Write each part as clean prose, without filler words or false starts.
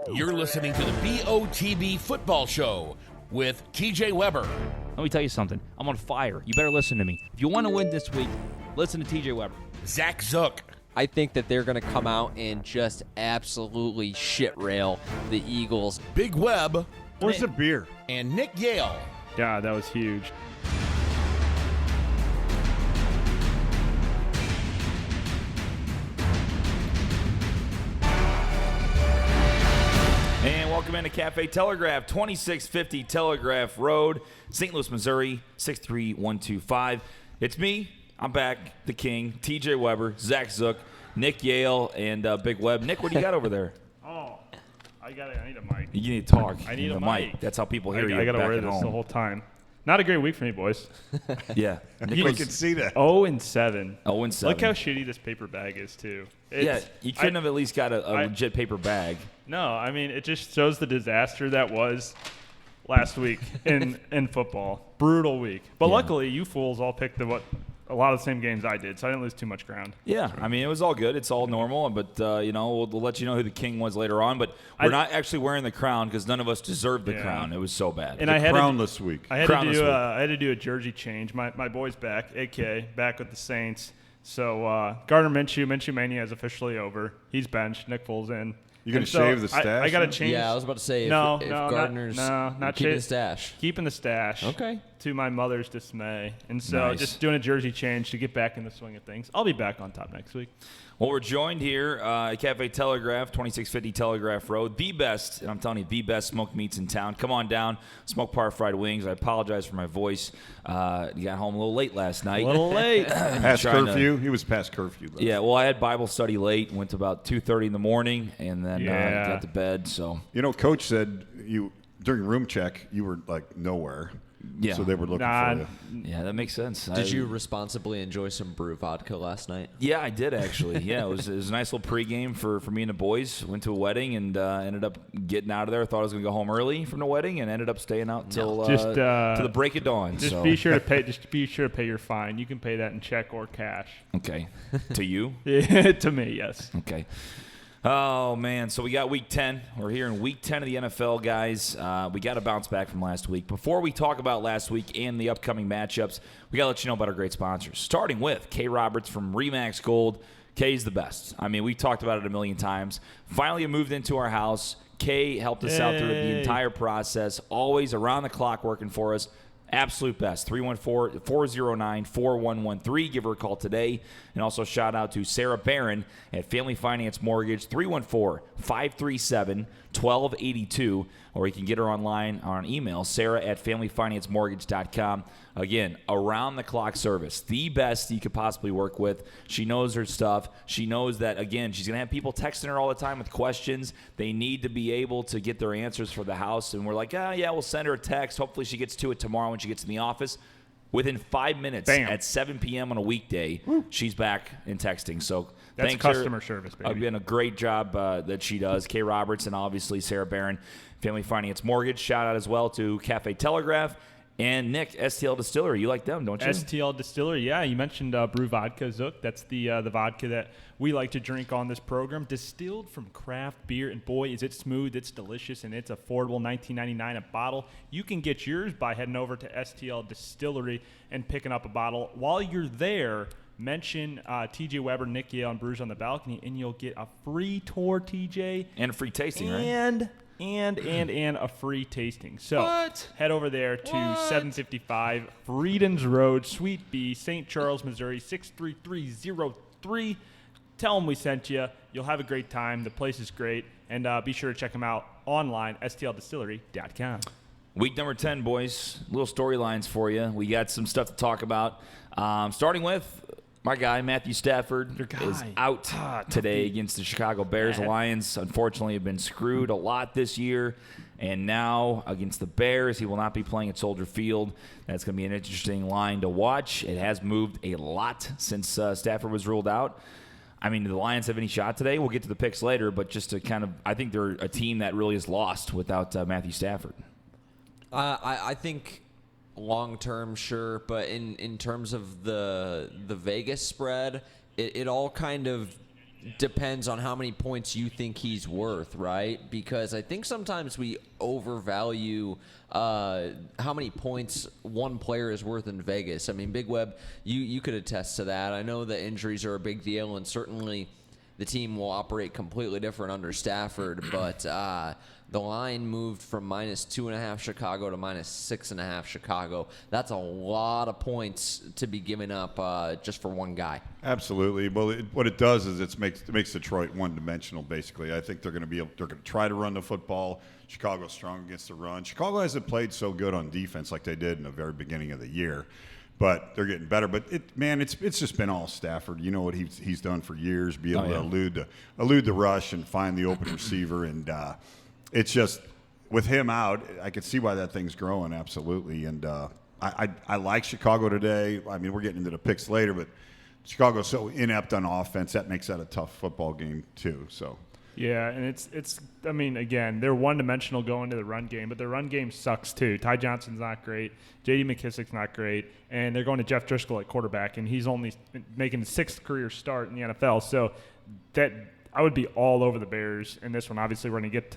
You're listening to the BOTB Football Show with TJ Weber. Let me tell you something. I'm on fire. You better listen to me. If you want to win this week, listen to TJ Weber. Zach Zook. I think that they're going to come out and just absolutely shit rail the Eagles. Big Web. Where's the beer? And Nick Yale. God, that was huge. And welcome into Cafe Telegraph, 2650 Telegraph Road, St. Louis, Missouri, 63125. It's me. I'm back, the king, TJ Weber, Zach Zook, Nick Yale, and Big Web. Nick, what do you got over there? Oh, I need a mic. You need to talk. I need in a the mic. That's how people hear you I got to back wear at this home. the whole time. Not a great week for me, boys. Yeah. You Nick can see that. 0-7. 0-7. Look how shitty this paper bag is, too. You couldn't have at least got a legit paper bag. No, I mean, it just shows the disaster that was last week in football. Brutal week. But luckily, you fools all picked a lot of the same games I did, so I didn't lose too much ground. Yeah, I mean, it was all good. It's all normal, but, we'll let you know who the king was later on. But we're not actually wearing the crown because none of us deserved the crown. It was so bad. And I had crownless week. I had to do a jersey change. My boy's back, AK, back with the Saints. So Gardner Minshew Mania is officially over. He's benched. Nick Foles in. You going to shave the stash? I got to change. Yeah, I was about to say if Gardner's not keeping the stash. Keeping the stash. Okay. To my mother's dismay. And so just doing a jersey change to get back in the swing of things. I'll be back on top next week. Well, we're joined here at Cafe Telegraph, 2650 Telegraph Road. The best, and I'm telling you, the best smoked meats in town. Come on down, Smoke Par Fried Wings. I apologize for my voice. You got home a little late last night. A little late. Past curfew? He was past curfew. Though. Yeah, well, I had Bible study late. Went to about 2:30 in the morning, and then got to bed. So Coach said during room check, you were like nowhere. Yeah. So they were looking for you. Yeah, that makes sense. Did you responsibly enjoy some brew vodka last night? Yeah, I did actually. Yeah, it was a nice little pregame for me and the boys. Went to a wedding and ended up getting out of there. Thought I was going to go home early from the wedding and ended up staying out till to the break of dawn. Just be sure to pay. Just be sure to pay your fine. You can pay that in check or cash. Okay. To you? Yeah, to me, yes. Okay. Oh, man. So we got Week 10. We're here in Week 10 of the NFL, guys. We got to bounce back from last week. Before we talk about last week and the upcoming matchups, we got to let you know about our great sponsors, starting with K. Roberts from Remax Gold. K's the best. I mean, we talked about it a million times. Finally moved into our house. Kay helped us out through the entire process, always around the clock working for us. Absolute best. 314-409-4113. Give her a call today. And also shout out to Sarah Barron at Family Finance Mortgage, 314-537-1282. Or you can get her online or on email, Sarah at familyfinancemortgage.com. Again, around-the-clock service. The best you could possibly work with. She knows her stuff. She knows that, again, she's going to have people texting her all the time with questions. They need to be able to get their answers for the house. And we're like, we'll send her a text. Hopefully she gets to it tomorrow when she gets in the office. Within 5 minutes at 7 p.m. on a weekday, she's back in texting. So that's thanks customer service, baby. Again, a great job that she does. Kay Roberts and obviously Sarah Barron, Family Finance Mortgage. Shout out as well to Cafe Telegraph. And Nick, STL Distillery. You like them, don't you? STL Distillery, yeah. You mentioned Brew Vodka, Zook. That's the vodka that we like to drink on this program. Distilled from craft beer. And boy, is it smooth, it's delicious, and it's affordable. $19.99 a bottle. You can get yours by heading over to STL Distillery and picking up a bottle. While you're there, mention TJ Weber, Nick Yale, and Brews on the Balcony, and you'll get a free tour, TJ. And a free tasting, right? And a free tasting. So head over there to 755 Freedoms Road, Suite B, St. Charles, Missouri, 63303. Tell them we sent you. You'll have a great time. The place is great. And be sure to check them out online, stldistillery.com. Week number 10, boys. Little storylines for you. We got some stuff to talk about. Starting with my guy, Matthew Stafford, is out today against the Chicago Bears. The Lions, unfortunately, have been screwed a lot this year. And now against the Bears, he will not be playing at Soldier Field. That's going to be an interesting line to watch. It has moved a lot since Stafford was ruled out. I mean, do the Lions have any shot today? We'll get to the picks later, but just to kind of – I think they're a team that really is lost without Matthew Stafford. I think – long term, sure, but in terms of the Vegas spread, it all kind of depends on how many points you think he's worth, right? Because I think sometimes we overvalue how many points one player is worth in Vegas. I mean, Big Web, you could attest to that. I know that injuries are a big deal, and certainly the team will operate completely different under Stafford, but the line moved from -2.5 Chicago to -6.5 Chicago. That's a lot of points to be given up just for one guy. Absolutely. Well, what it does is it makes Detroit one-dimensional. Basically, I think they're going to try to run the football. Chicago's strong against the run. Chicago hasn't played so good on defense like they did in the very beginning of the year, but they're getting better. But it's just been all Stafford. You know what he's done for years, be able to elude the rush and find the open receiver, and it's just with him out, I could see why that thing's growing, absolutely. And I like Chicago today. I mean, we're getting into the picks later, but Chicago's so inept on offense, that makes that a tough football game too. So. Yeah, and it's. I mean, again, they're one-dimensional going to the run game, but their run game sucks too. Ty Johnson's not great. J.D. McKissick's not great, and they're going to Jeff Driscoll at quarterback, and he's only making his 6th career start in the NFL. So that I would be all over the Bears in this one. Obviously, we're going to get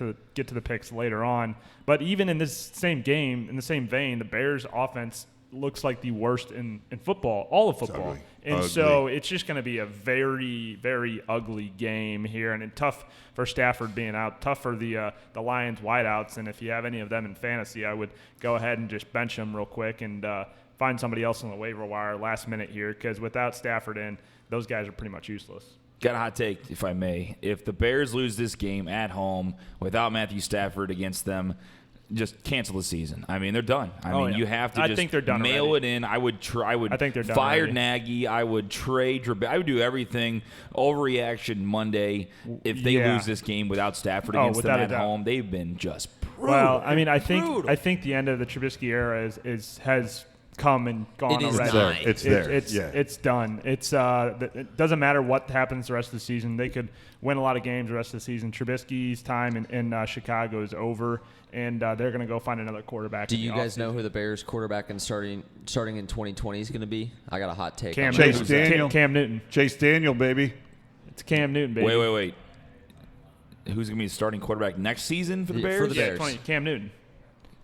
to the picks later on, but even in this same game, in the same vein, the Bears' offense looks like the worst in football, all of football. Ugly. And so it's just going to be a very, very ugly game here, and tough for Stafford being out, tough for the Lions wideouts. And if you have any of them in fantasy, I would go ahead and just bench them real quick and find somebody else on the waiver wire last minute here, because without Stafford in, those guys are pretty much useless. Got a hot take, if I may. If the Bears lose this game at home without Matthew Stafford against them, just cancel the season. I mean, they're done. I mean, you have to just think they're done mail already. it in. I think they're done fire already. Nagy. I would trade. I would do everything. Overreaction Monday. If they lose this game without Stafford against them at home, they've been just brutal. Well, I mean, I think the end of the Trubisky era has come and gone It is already. done. It's there. It's done. It doesn't matter what happens the rest of the season. They could win a lot of games the rest of the season. Trubisky's time in Chicago is over, and they're going to go find another quarterback. Do you guys know who the Bears quarterback and starting in 2020 is going to be? I got a hot take. Cam Chase Newton. Daniel. Cam Newton. Chase Daniel, baby. It's Cam Newton, baby. Wait. Who's going to be the starting quarterback next season for the Bears? For the Bears. Cam Newton.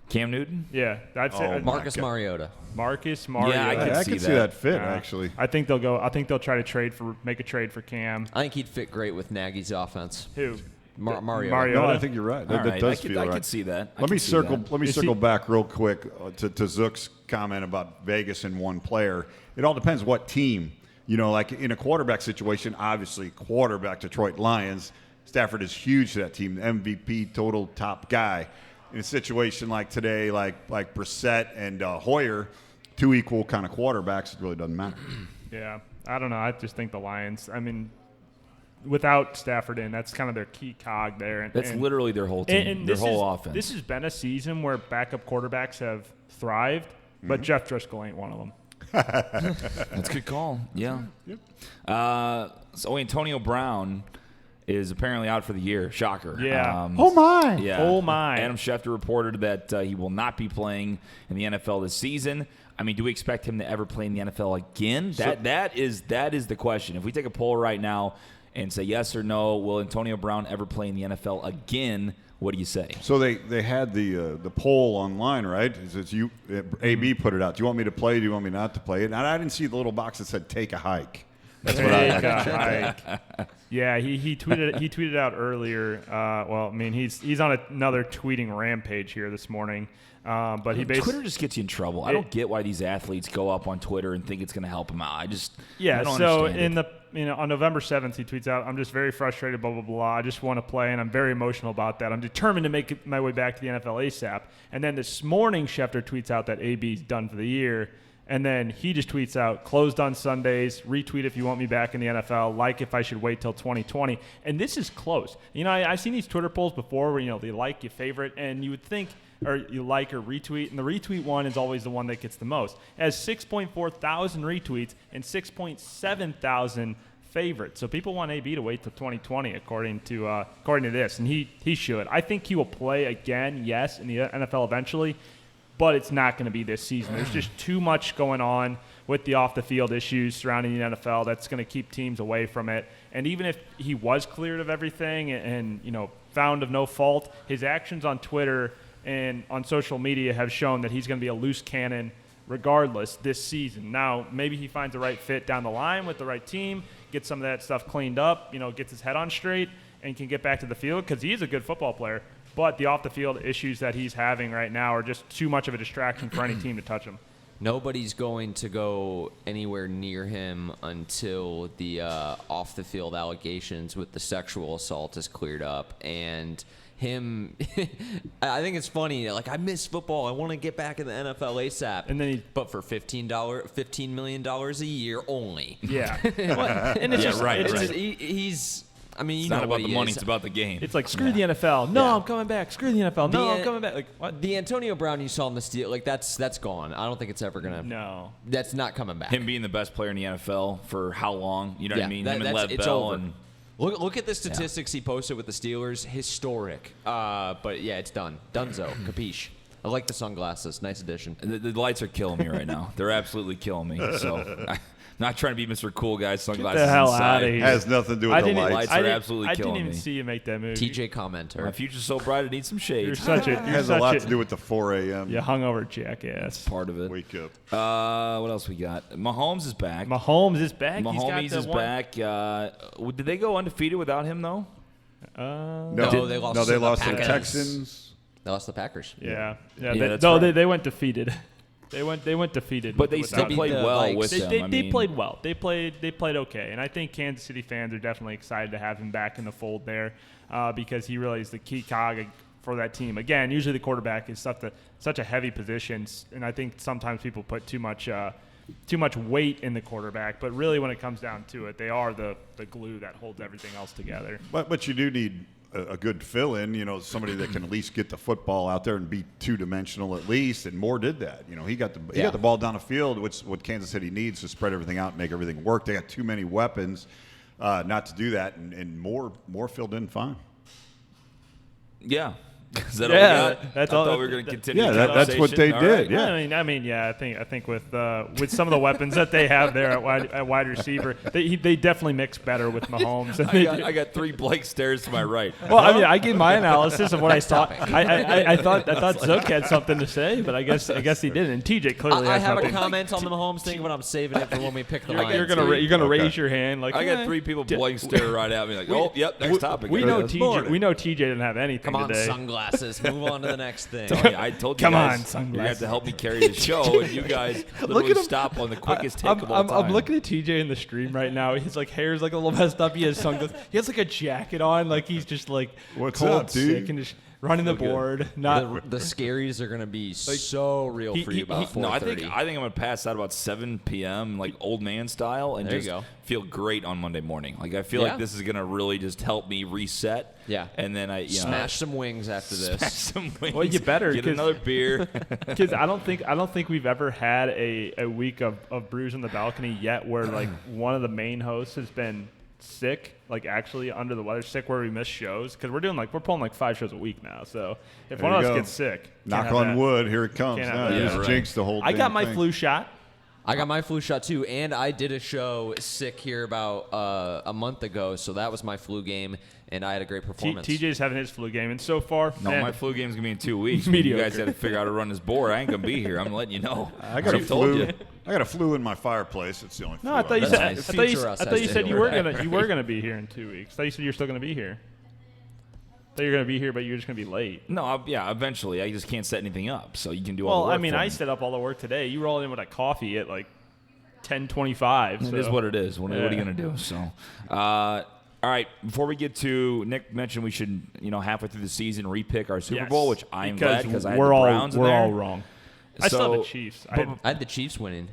Cam Newton? Yeah, I'd say Marcus Mariota. Marcus Mariota. Yeah, I see could see that. that fit, actually. I think they'll go. I think they'll try to make a trade for Cam. I think he'd fit great with Nagy's offense. Who? Mariota. Mariota. No, I think you're right. All That right, does I feel right. could see that. Let me circle back real quick to Zook's comment about Vegas and one player. It all depends what team. You know, like in a quarterback situation, obviously quarterback Detroit Lions, Stafford is huge to that team, MVP, total top guy. In a situation like today, like Brissett and Hoyer, two equal kind of quarterbacks, it really doesn't matter. Yeah, I don't know. I just think the Lions. I mean, without Stafford in, that's kind of their key cog there. That's literally their whole team, their whole offense. This has been a season where backup quarterbacks have thrived, but Jeff Driscoll ain't one of them. That's a good call. Yeah. So Antonio Brown is apparently out for the year. Shocker. Yeah. Oh, my. Yeah. Oh, my. Adam Schefter reported that he will not be playing in the NFL this season. I mean, do we expect him to ever play in the NFL again? That is the question. If we take a poll right now and say yes or no, will Antonio Brown ever play in the NFL again? What do you say? So they had the poll online, right? It's you. AB put it out. Do you want me to play? Do you want me not to play it? And I didn't see the little box that said "take a hike." That's what I Take a hike. Yeah, he tweeted out earlier. Well, I mean, he's on another tweeting rampage here this morning. But he basically Twitter just gets you in trouble. I don't get why these athletes go up on Twitter and think it's going to help them out. I don't so understand on November 7th, he tweets out, "I'm just very frustrated, blah blah blah. I just want to play, and I'm very emotional about that. I'm determined to make my way back to the NFL ASAP." And then this morning, Schefter tweets out that AB's done for the year. And then he just tweets out, "Closed on Sundays, retweet if you want me back in the NFL, like if I should wait till 2020. And this is close. You know, I've seen these Twitter polls before where, they like, you favorite, and you would think, or you like or retweet, and the retweet one is always the one that gets the most. It has 6.4 thousand retweets and 6.7 thousand favorites. So people want AB to wait till 2020, according to this, and he should. I think he will play again, yes, in the NFL eventually. but it's not going to be this season. There's just too much going on with the off-the-field issues surrounding the NFL that's going to keep teams away from it. And even if he was cleared of everything and found of no fault, his actions on Twitter and on social media have shown that he's going to be a loose cannon regardless this season. Now, maybe he finds the right fit down the line with the right team, gets some of that stuff cleaned up, gets his head on straight, and can get back to the field because he is a good football player. But the off-the-field issues that he's having right now are just too much of a distraction for any team to touch him. Nobody's going to go anywhere near him until the off-the-field allegations with the sexual assault is cleared up. And him, I think it's funny. Like, I miss football. I want to get back in the NFL ASAP. And then but for $15 million a year only. Yeah. And it's just, right. It's right. just, he's. I mean, It's you not know about what the he money; is. it's about the game. It's like, screw the NFL. No, Yeah. I'm coming back. Screw the NFL. No, I'm coming back. Like, what? The Antonio Brown you saw in the Steel, like that's gone. I don't think it's ever gonna. No. That's not coming back. Him being the best player in the NFL for how long? You know what I mean? Him and Lev it's Bell over. and Look at the statistics he posted with the Steelers. Historic. But yeah, it's done. Dunzo. Capiche. I like the sunglasses. Nice addition. the lights are killing me right now. They're absolutely killing me. So I'm not trying to be Mr. Cool Guy. Sunglasses Get the hell inside. outta here. Has nothing to do with the lights. Lights are absolutely killing I didn't even me. see you make that move. TJ commenter. My future's so bright, I need some shade. You're such a. You're Has such a lot to do with the 4 a.m. You hungover jackass. Part of it. wake up. What else we got? Mahomes is back. Mahomes is back. Mahomes He's got is the one- back. Did they go undefeated without him though? No, they lost. No, they to the lost to the Packers. Texans. They lost the Packers. Yeah. Yeah, They, that's no, right. they went defeated. They went defeated. But they without still him. played the well Vikes. with They, them. they played well. They played okay, and I think Kansas City fans are definitely excited to have him back in the fold there because he really is the key cog for that team. Again, usually the quarterback is such a heavy position, and I think sometimes people put too much weight in the quarterback. But really, when it comes down to it, they are the glue that holds everything else together. But you do need a good fill-in, somebody that can at least get the football out there and be two-dimensional at least, and Moore did that. He got the ball down the field, which is what Kansas City needs to spread everything out and make everything work. They got too many weapons not to do that, and Moore filled in fine. Yeah. Is that Yeah, all we got? that's I all- thought we were going to continue. Yeah, the that's what they conversation. did. All right. Yeah. I mean, yeah. I think with some of the weapons that they have there at wide receiver, they definitely mix better with Mahomes. Than they do. I got three Blake Stairs to my right. Well, I mean, I gave my analysis of what I thought. I thought Zook had something to say, but I guess he didn't. And TJ clearly I has have a something. comment on the Mahomes thing, but I'm saving it for when we pick the line. You're gonna raise your hand like I got three people Blake stare right at me like, oh, yep, next topic. We know Guys. TJ. We know TJ didn't have anything Come on, today. sunglasses. Move on to the next thing. I told you Come guys, on, you sunglasses. have to help me carry the show, and you guys literally stop on the quickest take of all time. I'm looking at TJ in the stream right now. His hair's a little messed up. He has sunglasses. He has a jacket on, like he's just What's cold, up, dude? sick, and just running the board. Not The scaries are going to be so real for you about 4:30. No, I think I'm going to pass out about 7 p.m. like old man style, and There you just go. feel great on Monday morning. Like I feel Yeah. like this is going to really just help me reset. Yeah. and then I Smash some wings after smash this. some wings. Well, you better, get 'cause- another beer. Because I don't think we've ever had a week of Brews on the Balcony yet where one of the main hosts has been sick, actually under the weather, sick where we miss shows. Because we're pulling 5 shows a week now. So if There one of you us go. gets sick, can't Knock have on that. wood. Here it comes. Can't have Now that. you Yeah, just right. jinxed the whole I got damn my thing. flu shot. I got my flu shot too, and I did a show sick here about a month ago, so that was my flu game, and I had a great performance. TJ's having his flu game, and so far, No, man, my flu game's gonna be in 2 weeks. You Mediocre. guys got to figure out how to run this board. I ain't gonna be here. I'm letting you know. I got a I've told flu. you. I got a flu in my fireplace. It's the only flu. No, I thought you That's said nice. I thought Future us I thought you has said to you do were it. gonna be here in 2 weeks. I thought you said you were still gonna be here. I thought you were gonna be here, but you're just gonna be late. No, yeah, eventually. I just can't set anything up, so you can do all Well, the work I mean, for I me. set up all the work today. You rolled in with a coffee at 10:25. It is what it is. What are you Yeah. going to do? So, all right. Before we get to Nick mentioned we should, halfway through the season, repick our Super Yes, Bowl, which I am glad because I had the we're Browns in we're there. all wrong. I still have So- the Chiefs. I had the Chiefs winning.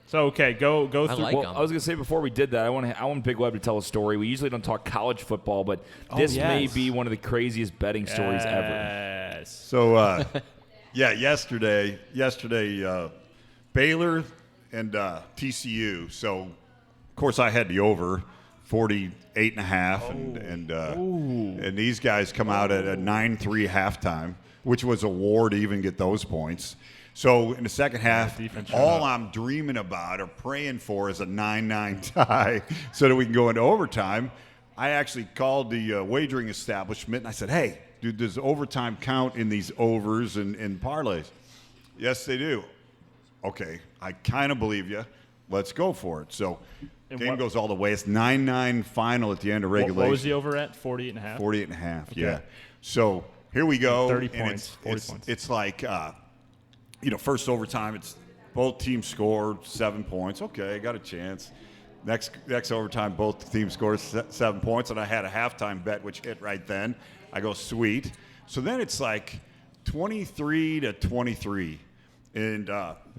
So okay, go I through. like Well, 'em. I was going to say before we did that, I want Big Web to tell a story. We usually don't talk college football, but this may yes. be one of the craziest betting stories ever. Yes. So, yesterday, Baylor and TCU. So, of course, I had the over 48.5, and these guys come out at a 9-3 halftime, which was a war to even get those points. So in the second half, all I'm dreaming about or praying for is a 9-9 tie so that we can go into overtime. I actually called the wagering establishment, and I said, hey, dude, does overtime count in these overs and parlays? Yes, they do. Okay, I kind of believe you. Let's go for it. So game goes all the way. It's 9-9 final at the end of regulation. What was the over at? 48.5? 48.5, Okay. yeah. So here we go. 30 and points, 40 points. It's like, first overtime, it's both teams score 7 points. Okay, got a chance. Next overtime, both teams score 7 points, and I had a halftime bet which hit right then. I go, sweet. So then it's like 23-23, and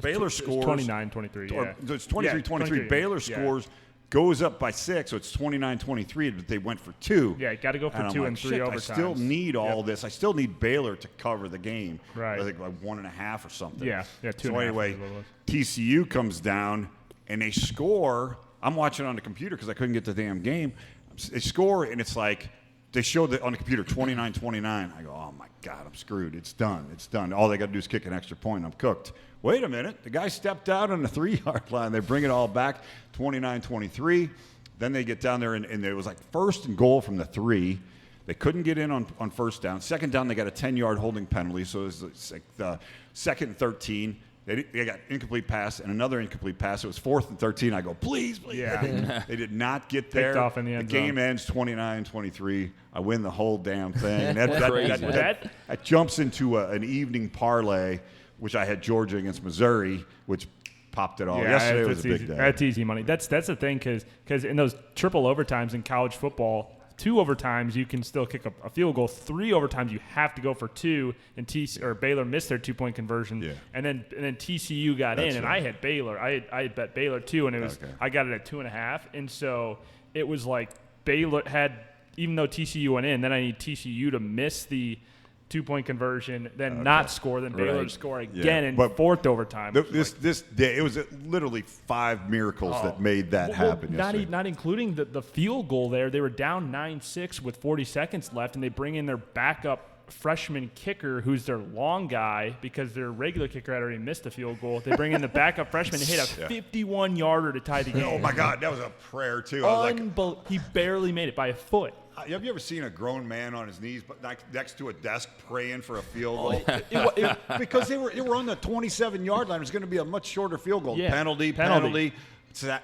Baylor scores 29-23. Yeah. It's 23-23. Baylor scores, goes up by 6, so it's 29-23. But they went for 2. Yeah, got to go for and 2 I'm and like, 3 shit, overtimes. I still need all this. I still need Baylor to cover the game. Right. I think like 1.5 or something. Yeah, 2.5. So anyway, TCU comes down and they score. I'm watching on the computer because I couldn't get the damn game. They score, and it's like they showed on the computer 29-29. I go, oh, my God, I'm screwed. It's done. It's done. All they got to do is kick an extra point. I'm cooked. Wait a minute. The guy stepped out on the 3-yard line. They bring it all back, 29-23. Then they get down there, and it was like 1st and goal from the 3. They couldn't get in on first down. Second down, they got a 10-yard holding penalty, so it was like the 2nd and 13. They got incomplete pass and another incomplete pass. It was 4th and 13. I go, please. Yeah. They did not get there. Picked off in the end zone. game ends 29-23. I win the whole damn thing. And Crazy. that jumps into an evening parlay, which I had Georgia against Missouri, which popped it all. Yesterday was a big day. That's easy money. That's the thing because in those triple overtimes in college football, 2 overtimes you can still kick a field goal. 3 overtimes you have to go for 2, and Baylor missed their 2-point conversion. Yeah. And then TCU got in, and right. I had Baylor. I had bet Baylor too, and it was I got it at 2.5, and so it was like Baylor had, even though TCU went in, then I need TCU to miss the 2-point conversion, then not score, then Baylor to score again in 4th overtime. This day, it was literally 5 miracles that made that happen. Not including the field goal there. They were down 9-6 with 40 seconds left, and they bring in their backup freshman kicker, who's their long guy, because their regular kicker had already missed a field goal. They bring in the backup freshman to hit a 51-yarder to tie the game. Oh, my God. That was a prayer, too. He barely made it by a foot. Have you ever seen a grown man on his knees next to a desk praying for a field goal? Because they were on the 27-yard line. It was going to be a much shorter field goal. Yeah. Penalty,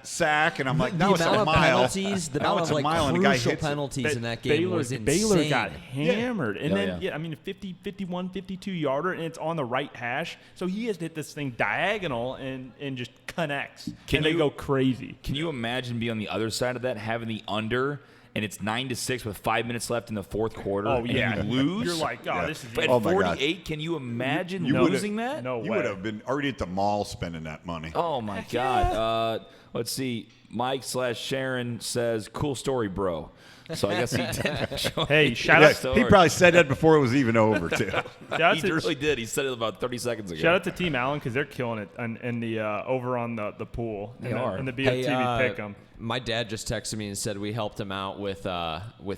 sack, and I'm like, now it's a mile. Penalties, the now amount it's of a mile, and the guy crucial hits penalties in that game was insane. Baylor got hammered. And Yeah, then, I mean, 50, 51, 52-yarder, and it's on the right hash. So he has to hit this thing diagonal and just connects. They go crazy. Can you imagine being on the other side of that, having the under, and it's 9-6 with 5 minutes left in the 4th quarter? Oh, yeah. And you lose? You're like, this is At Oh, my God. 48, can you imagine You losing that? No way. You would have been already at the mall spending that money. Oh, my God. Let's see. Mike/Sharon says, cool story, bro. So I guess he did. Hey, shout out He probably said that before it was even over, too. He really did. He said it about 30 seconds ago. Shout out to Team Allen because they're killing it in the over on the pool. They are. And the BOTB pick 'em. My dad just texted me and said we helped him out with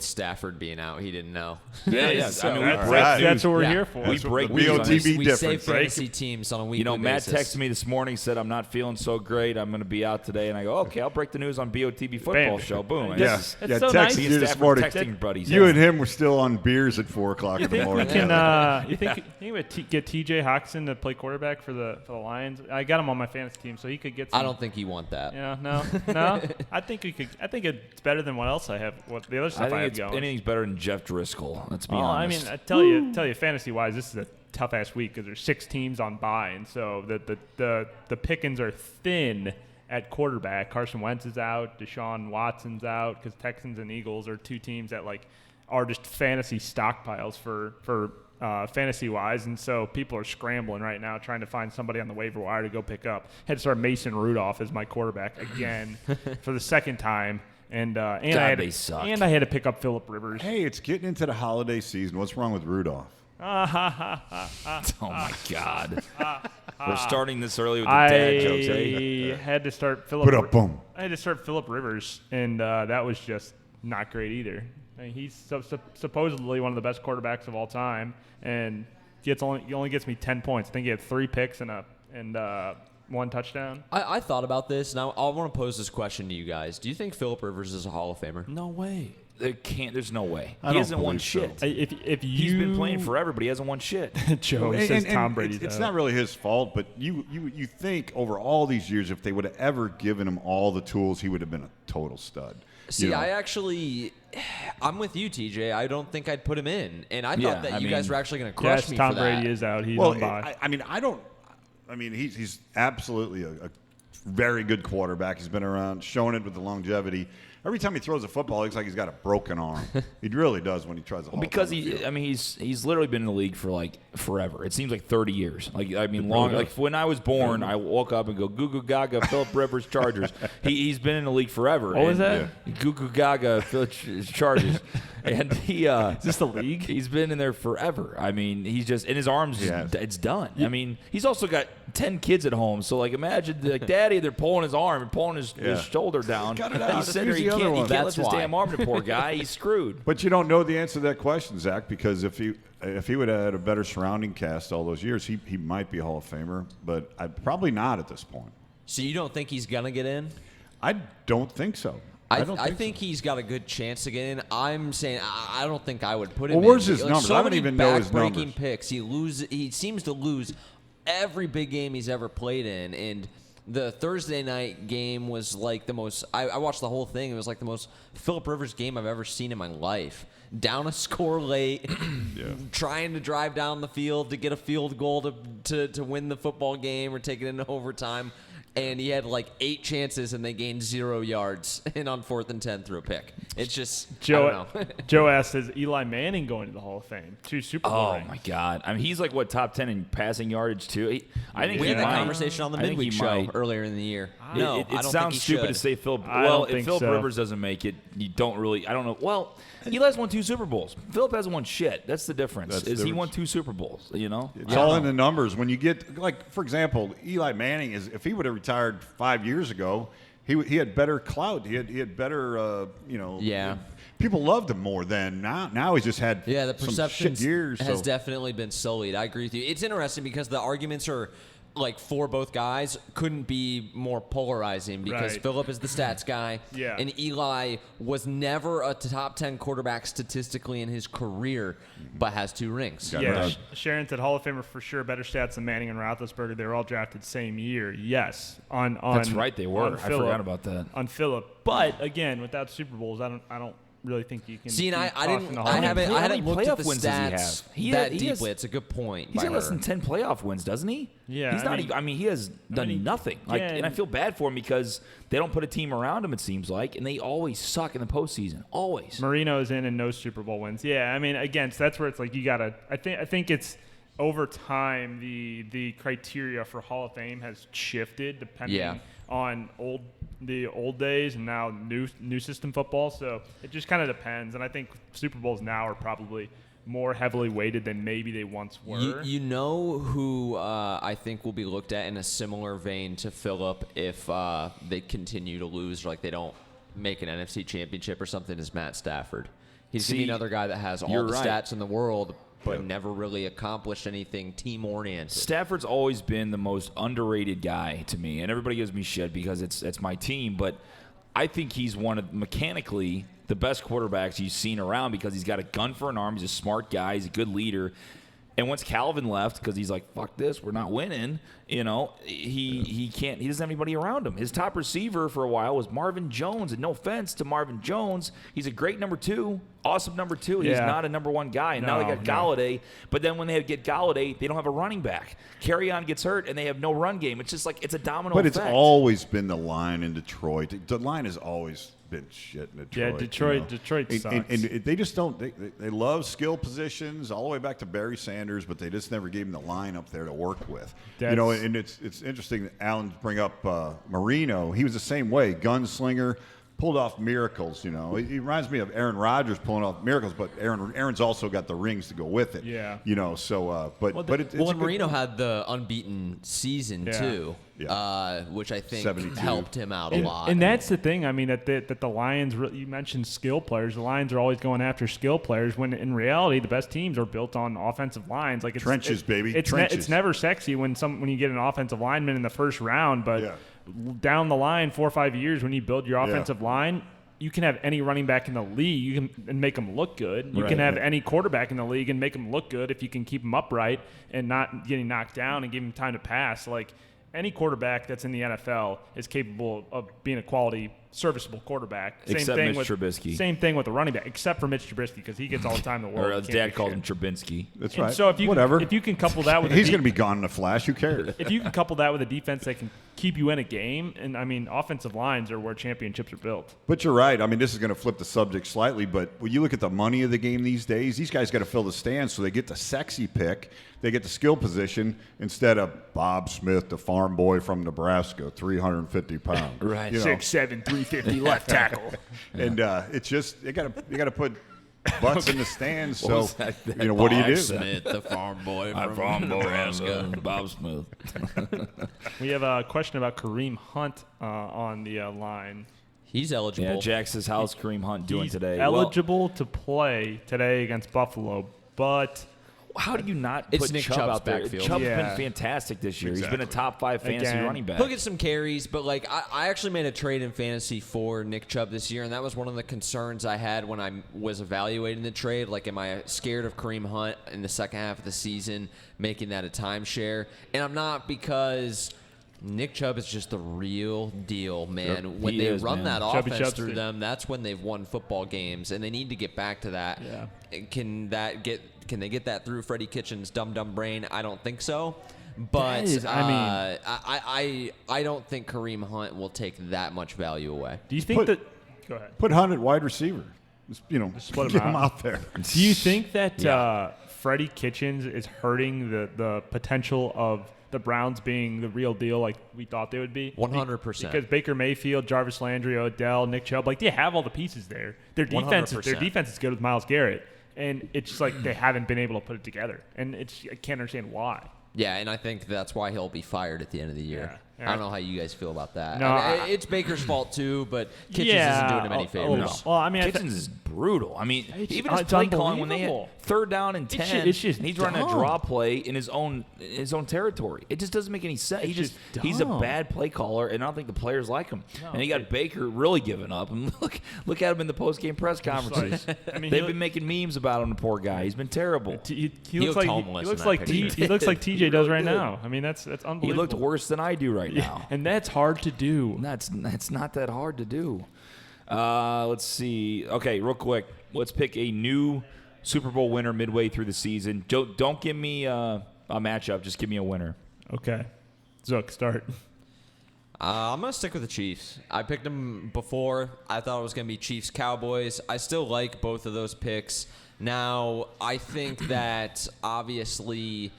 Stafford being out. He didn't know. Yeah. So, I mean, That's what we're Yeah. here for. we break the news on this. BOTB we difference. save fantasy teams on a weekly You know, Matt basis. texted me this morning, said, I'm not feeling so great. I'm going to be out today. And I go, okay, I'll break the news on BOTB Football Bam. Show. Boom. Yeah, That's yeah. so Texted nice. you Me and this Stafford morning. texting buddies. You and him were still on beers at 4 o'clock in the You morning. think you would get T.J. Hawkinson to play quarterback for the Lions? I got him on my fantasy team, so he could get some. I don't think you want that. Yeah, no. I think it's better than what else I have. What the other I stuff I, think have going. anything's better than Jeff Driscoll. Let's be I honest. mean, I tell you, fantasy wise, this is a tough ass week because there's 6 teams on bye, and so the pickings are thin at quarterback. Carson Wentz is out, Deshaun Watson's out because Texans and Eagles are 2 teams that are just fantasy stockpiles for fantasy wise, and so people are scrambling right now trying to find somebody on the waiver wire to go pick up. Had to start Mason Rudolph as my quarterback again for the second time. And I they suck. And I had to pick up Phillip Rivers. Hey, it's getting into the holiday season. What's wrong with Rudolph? Oh, my God. We're starting this early with the dad jokes. I had to start Philip. Put up, boom. I had to start Philip Rivers, and that was just not great either. I mean, he's supposedly one of the best quarterbacks of all time, and he only gets me 10 points. I think he had 3 picks and 1 touchdown. I thought about this, and I want to pose this question to you guys. Do you think Philip Rivers is a Hall of Famer? No way. There's no way. I He don't hasn't won believe so. shit. If He's been playing forever, but he hasn't won shit. Joe And- says and Tom Brady's it's out. not really his fault, but you think over all these years, if they would have ever given him all the tools, he would have been a total stud. See, You know? I'm with you, TJ. I don't think I'd put him in, and I Yeah, thought that I you guys mean- were actually going to crush Yes, me Tom for that. Brady is out. He's Well, on bye. I mean, he's absolutely a very good quarterback. He's been around, showing it with the longevity. Every time he throws a football, it looks like he's got a broken arm. He really does when he tries to haul it Because down the field. he's literally been in the league for like forever. It seems like 30 years. Like when I was born, I woke up and go goo goo gaga Philip Rivers Chargers. He's been in the league forever. What was that? Goo goo gaga Chargers. And Is this the league? He's been in there forever. I mean, he's just in his arms. Yes. It's done. I mean, he's also got 10 kids at home. So like, imagine like daddy, they're pulling his arm and pulling his shoulder down. Cut it out. He's sitting there. Use He the other can't one. lift That's his why. damn arm. The poor guy. He's screwed. But you don't know the answer to that question, Zach, because if he would have had a better surrounding cast all those years, he might be a Hall of Famer, but probably not at this point. So you don't think he's going to get in? I don't think so. I think he's got a good chance to get in. I'm saying I don't think I would put him Well, in. where's his Like, numbers? So I don't many even know his back-breaking numbers. picks. He seems to lose every big game he's ever played in, and the Thursday night game was like the most. I watched the whole thing. It was like the most Philip Rivers game I've ever seen in my life. Down a score late, trying to drive down the field to get a field goal to win the football game or take it into overtime. And he had like 8 chances, and they gained 0 yards, and on 4th and 10 threw a pick. It's just I don't know. Joe asked, is Eli Manning going to the Hall of Fame? 2 Super Bowl Oh rings. my God! I mean, he's like what top 10 in passing yardage too. I think We he had that might. conversation on the I think he midweek show might. earlier in the year. It- No, it, I don't sounds think he stupid should. to say Philip. I Well, don't if think Philip so. Rivers doesn't make it, you don't really. I don't know. Well, Eli's won 2 Super Bowls. Philip hasn't won shit. That's the difference. That's the Is he difference. won 2 Super Bowls? You know, It's all in the numbers. When you get, like, for example, Eli Manning, if he would have retired 5 years ago, he had better clout. He had better, Yeah. People loved him more then. Now he's just had Yeah, the some perception shit years. has so. definitely been sullied. I agree with you. It's interesting because the arguments are like for both guys couldn't be more polarizing because Right. Philip is the stats guy, Yeah. and Eli was never a top 10 quarterback statistically in his career, but has 2 rings. Got Yeah, Right. Sharon said Hall of Famer for sure. Better stats than Manning and Roethlisberger. They were all drafted same year. Yes, on That's right, they were. on I Phillip- forgot about that. on Philip. But again, without Super Bowls, I don't really think you can. See, and be I tossed in didn't. the Hall I of Fame. haven't. How I many hadn't looked at the playoff wins does he stats have? He that has- deeply. It's a good point. He's by got less her. than 10 playoff wins, doesn't he? Yeah, He's I not. mean- I mean, he has done nothing. Like, yeah, and I feel bad for him because they don't put a team around him. It seems like, and they always suck in the postseason. Always. Marino's in and no Super Bowl wins. Yeah, I mean, again, so that's where it's like you gotta. I think it's over time the criteria for Hall of Fame has shifted depending Yeah. on the old days and now new system football. So it just kind of depends. And I think Super Bowls now are probably more heavily weighted than maybe they once were. You know who I think will be looked at in a similar vein to Phillip if they continue to lose, or like they don't make an NFC championship or something, is Matt Stafford. He's going to be See, another guy that has all you're the right. stats in the world, but never really accomplished anything team-oriented. Stafford's always been the most underrated guy to me, and everybody gives me shit because it's my team, but I think he's one of mechanically the best quarterbacks you've seen around because he's got a gun for an arm. He's a smart guy. He's a good leader. And once Calvin left, because he's like, fuck this, we're not winning, you know, he can't, he doesn't have anybody around him. His top receiver for a while was Marvin Jones, and no offense to Marvin Jones, he's a great number 2, awesome number 2. He's Yeah. not a number 1 guy. And now they got No. Galladay, but then when they get Galladay, they don't have a running back. Carry-on gets hurt, and they have no run game. It's just like, it's a domino But effect. it's always been the line in Detroit. The line has always been shit in Detroit. Yeah, Detroit- you know? Detroit and, sucks. And they just don't. They love skill positions all the way back to Barry Sanders, but they just never gave him the line up there to work with. You know, and it's interesting that Alan bring up Marino. He was the same way, gunslinger. pulled off miracles. You know, he reminds me of Aaron Rodgers pulling off miracles, but Aaron's also got the rings to go with it. Yeah. You know, so it's Well, a and good Marino point. had the unbeaten season too, which I think 72. helped him out a lot. And that's the thing. I mean, that the Lions. You mentioned skill players. The Lions are always going after skill players. When in reality, the best teams are built on offensive lines. Like Trenches, baby. It's Trenches. it's never sexy when you get an offensive lineman in the first round, but Yeah. down the line, 4 or 5 years, when you build your offensive line, you can have any running back in the league and make them look good. You can have any quarterback in the league and make them look good if you can keep them upright and not getting knocked down and give them time to pass. Like any quarterback that's in the NFL is capable of being a quality, serviceable quarterback. Except thing Mitch with Trubisky. Same thing with the running back, except for Mitch Trubisky because he gets all the time in the world. Or He his can't dad do called shit. him Trubinsky. That's And right. so if you can couple that with he's going to be gone in a flash. Who cares? if you can couple that with a defense that can keep you in a game, and I mean, offensive lines are where championships are built. But you're right. I mean, this is going to flip the subject slightly, but when you look at the money of the game these days, these guys got to fill the stands, so they get the sexy pick. They get the skill position instead of Bob Smith, the farm boy from Nebraska, 350 pounds. Right. You know? 6'7", 350 left tackle. And it's just you got to put butts in the stands. What So was that you know what do you do? Smith, the farm boy I'm from Nebraska. Bob Smith. We have a question about Kareem Hunt on the line. He's eligible. Yeah, Jack says, how's Kareem Hunt doing He's today? eligible to play today against Buffalo, but Well, how do you not It's put Nick Chubb Chubb's out there? backfield. Chubb's Yeah. been fantastic this year. He's Exactly. been a top 5 fantasy Again. running back. He'll get some carries, but like I actually made a trade in fantasy for Nick Chubb this year, and that was one of the concerns I had when I was evaluating the trade. Like, am I scared of Kareem Hunt in the second half of the season, making that a timeshare? And I'm not, because Nick Chubb is just the real deal, man. Yep, When he they is, run man. that Chubby offense Chubb's through the- them, that's when they've won football games, and they need to get back to that. Yeah. Can they get that through Freddie Kitchens' dumb brain? I don't think so. But That is- I don't think Kareem Hunt will take that much value away. do you think Put- that? Go ahead. Put Hunt at wide receiver. Just, split get him him out. out there. Do you think that Yeah. Freddie Kitchens is hurting the potential of the Browns being the real deal like we thought they would be? 100%. Because Baker Mayfield, Jarvis Landry, Odell, Nick Chubb, like they have all the pieces there. Their defense 100%. is good with Myles Garrett. And it's just like they haven't been able to put it together. And I can't understand why. Yeah, and I think that's why he'll be fired at the end of the year. Yeah. I don't know how you guys feel about that. No, I mean, I- it's Baker's fault too, but Kitchens isn't doing him any favors. Well, I mean, Kitchens is brutal. I mean, It's- even his it's play calling when they had unbelievable. 3rd down and 10, it's just and he's running a dumb. draw play in his own territory. It just doesn't make any sense. It's He's a dumb. bad play caller, and I don't think the players like him. And he got Baker really giving up. And look at him in the post game press conferences. I mean, They've he- been making memes about him. The poor guy. He's been terrible. He He looks looked like homeless he looks in that like picture. he looks like TJ does right did. now. I mean, that's unbelievable. He looked worse than I do right Yeah, now. and that's hard to do. That's not that hard to do. Let's see. Okay, real quick. Let's pick a new Super Bowl winner midway through the season. Don't give me a matchup. Just give me a winner. Okay, Zook, start. I'm going to stick with the Chiefs. I picked them before. I thought it was going to be Chiefs-Cowboys. I still like both of those picks. Now, I think that obviously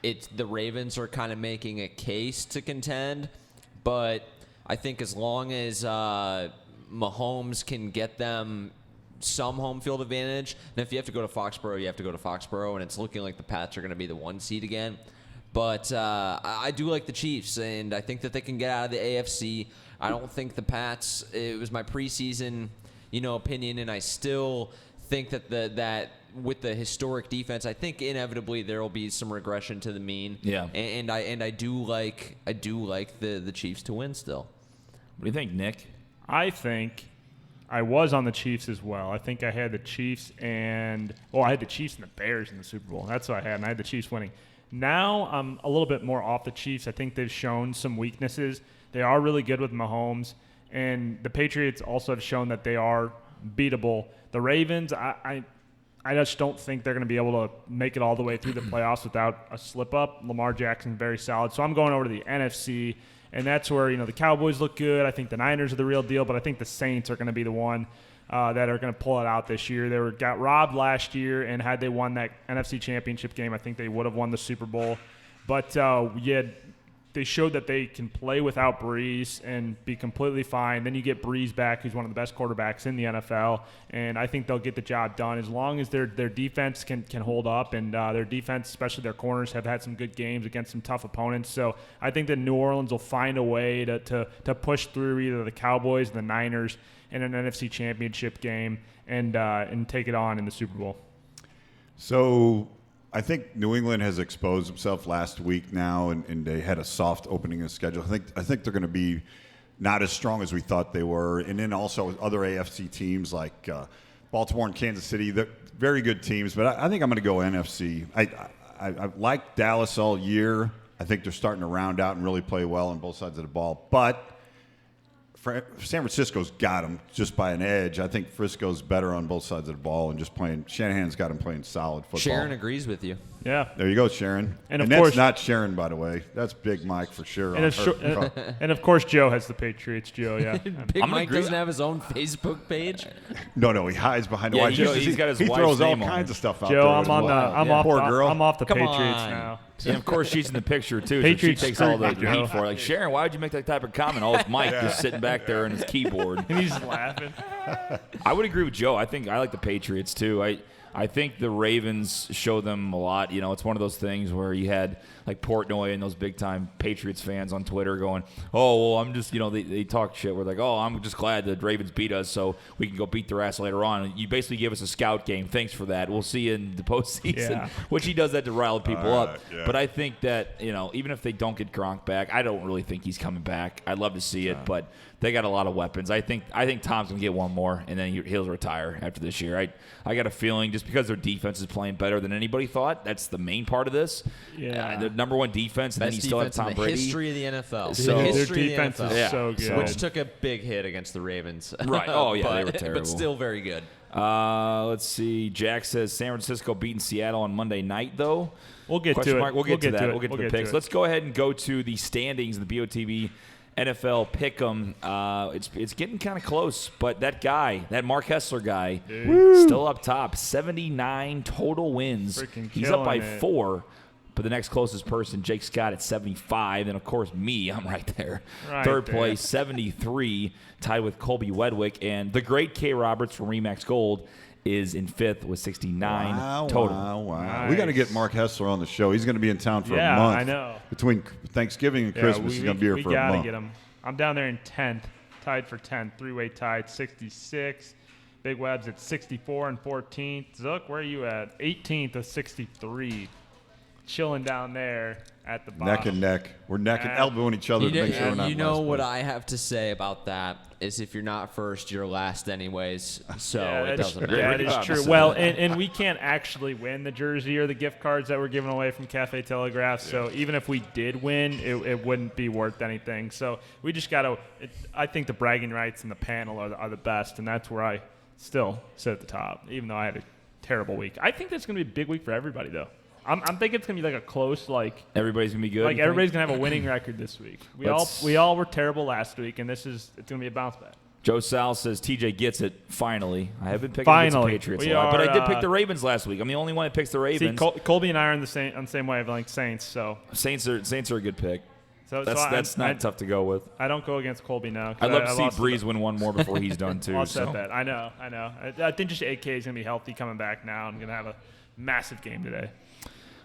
the Ravens are kind of making a case to contend, but I think as long as Mahomes can get them some home field advantage, and if you have to go to Foxborough, you have to go to Foxborough, and it's looking like the Pats are going to be the 1 seed again. But I do like the Chiefs, and I think that they can get out of the AFC. I don't think the Pats. It was my preseason, opinion, and I still think that with the historic defense, I think inevitably there will be some regression to the mean. Yeah. And I do like the Chiefs to win still. What do you think, Nick? I think I was on the Chiefs as well. I think I had the Chiefs I had the Chiefs and the Bears in the Super Bowl. That's what I had, and I had the Chiefs winning. Now I'm a little bit more off the Chiefs. I think they've shown some weaknesses. They are really good with Mahomes, and the Patriots also have shown that they are beatable. The Ravens, I just don't think they're going to be able to make it all the way through the playoffs without a slip-up. Lamar Jackson's very solid. So I'm going over to the NFC, and that's where, the Cowboys look good. I think the Niners are the real deal, but I think the Saints are going to be the one that are going to pull it out this year. They got robbed last year, and had they won that NFC Championship game, I think they would have won the Super Bowl. But you had they showed that they can play without Breeze and be completely fine. Then you get Breeze back, who's one of the best quarterbacks in the NFL, and I think they'll get the job done as long as their defense can hold up, and their defense, especially their corners, have had some good games against some tough opponents. So I think that New Orleans will find a way to push through either the Cowboys or the Niners in an NFC Championship game and take it on in the Super Bowl. So I think New England has exposed himself last week now, and they had a soft opening of schedule. I think they're going to be not as strong as we thought they were. And then also other AFC teams like Baltimore and Kansas City, they're very good teams. But I think I'm going to go NFC. I've liked Dallas all year. I think they're starting to round out and really play well on both sides of the ball. But San Francisco's got them just by an edge. I think Frisco's better on both sides of the ball and just playing. Shanahan's got him playing solid football. Sharon agrees with you. Yeah. There you go, Sharon. And of that's course, not Sharon, by the way. That's Big Mike for sure. And of course, Joe has the Patriots. Joe, yeah. Big Mike doesn't have his own Facebook page. No, he hides behind the Yeah, white. he's got his he wife's throws all name on kinds it. of stuff out Joe, there. I'm off the Come Patriots on. now. And of course, she's in the picture too. Patriots so she takes all the screwed me, heat Joe. for it. Like, Sharon, why would you make that type of comment? Oh, it's Mike just sitting back there on his keyboard. And he's laughing. I would agree with Joe. I like the Patriots too. I think the Ravens show them a lot. You know, it's one of those things where you had like Portnoy and those big-time Patriots fans on Twitter going, oh, well, I'm just, they talk shit. We're like, oh, I'm just glad the Ravens beat us so we can go beat their ass later on. You basically give us a scout game. Thanks for that. We'll see you in the postseason, Yeah. which he does that to rile people up. Yeah. But I think that, even if they don't get Gronk back, I don't really think he's coming back. I'd love to see it, but they got a lot of weapons. I think Tom's going to get one more, and then he'll retire after this year. I got a feeling just because their defense is playing better than anybody thought, that's the main part of this. Yeah. The number one defense, and then Best you still have defense Tom in the Brady. history of the NFL. So- The Their history defense of the is NFL. Yeah. so good. Which took a big hit against the Ravens. Right. Oh, yeah, they were But terrible. still very good. Let's see. Jack says San Francisco beating Seattle on Monday night, though. We'll get Question to mark. it. We'll get to that. it. We'll get to the get picks. it. Let's go ahead and go to the standings in the BOTB NFL Pick'em. It's getting kind of close, but that Mark Hessler guy, still up top. 79 total wins. Freaking He's up by killing it. 4. But the next closest person, Jake Scott, at 75. And, of course, me, I'm right there. Right Third there. place, 73, tied with Colby Wedwick. And the great K. Roberts from Remax Gold is in 5th with 69 total. Wow. We got to get Mark Hessler on the show. He's going to be in town for Yeah, a month. I know. Between Thanksgiving and Christmas, he's going to be here for a We gotta month. get him. I'm down there in 10th, tied for 10th, three-way tied, 66. Big Web's at 64 and 14th. Zook, where are you at? 18th with 63. Chilling down there at the bottom. Neck and neck. We're neck and elbowing each other to make sure we're not you know last what place. I have to say about that is if you're not first, you're last anyways. So Yeah, it that's- doesn't matter. That is true. Well, and we can't actually win the jersey or the gift cards that we're giving away from Cafe Telegraph. So even if we did win, it wouldn't be worth anything. So we just got to – I think the bragging rights and the panel are the best, and that's where I still sit at the top, even though I had a terrible week. I think that's going to be a big week for everybody, though. I'm thinking it's going to be like a close, Everybody's going to be good. like you think? everybody's going to have a winning record this week. We all were terrible last week, and it's going to be a bounce back. Joe Sal says TJ gets it finally. I have been picking against the Finally. Patriots We a lot, but I are, did pick the Ravens last week. I'm the only one that picks the See, Ravens. Colby and I are on the same wavelength, Saints. So Saints are a good pick. that's That's not tough to go with. I don't go against Colby now. 'cause I'd love to I see lost Breeze win one more before he's done too. Lost that So. bet. I know. I think just AK is gonna be healthy coming back now. I'm gonna have a massive game today.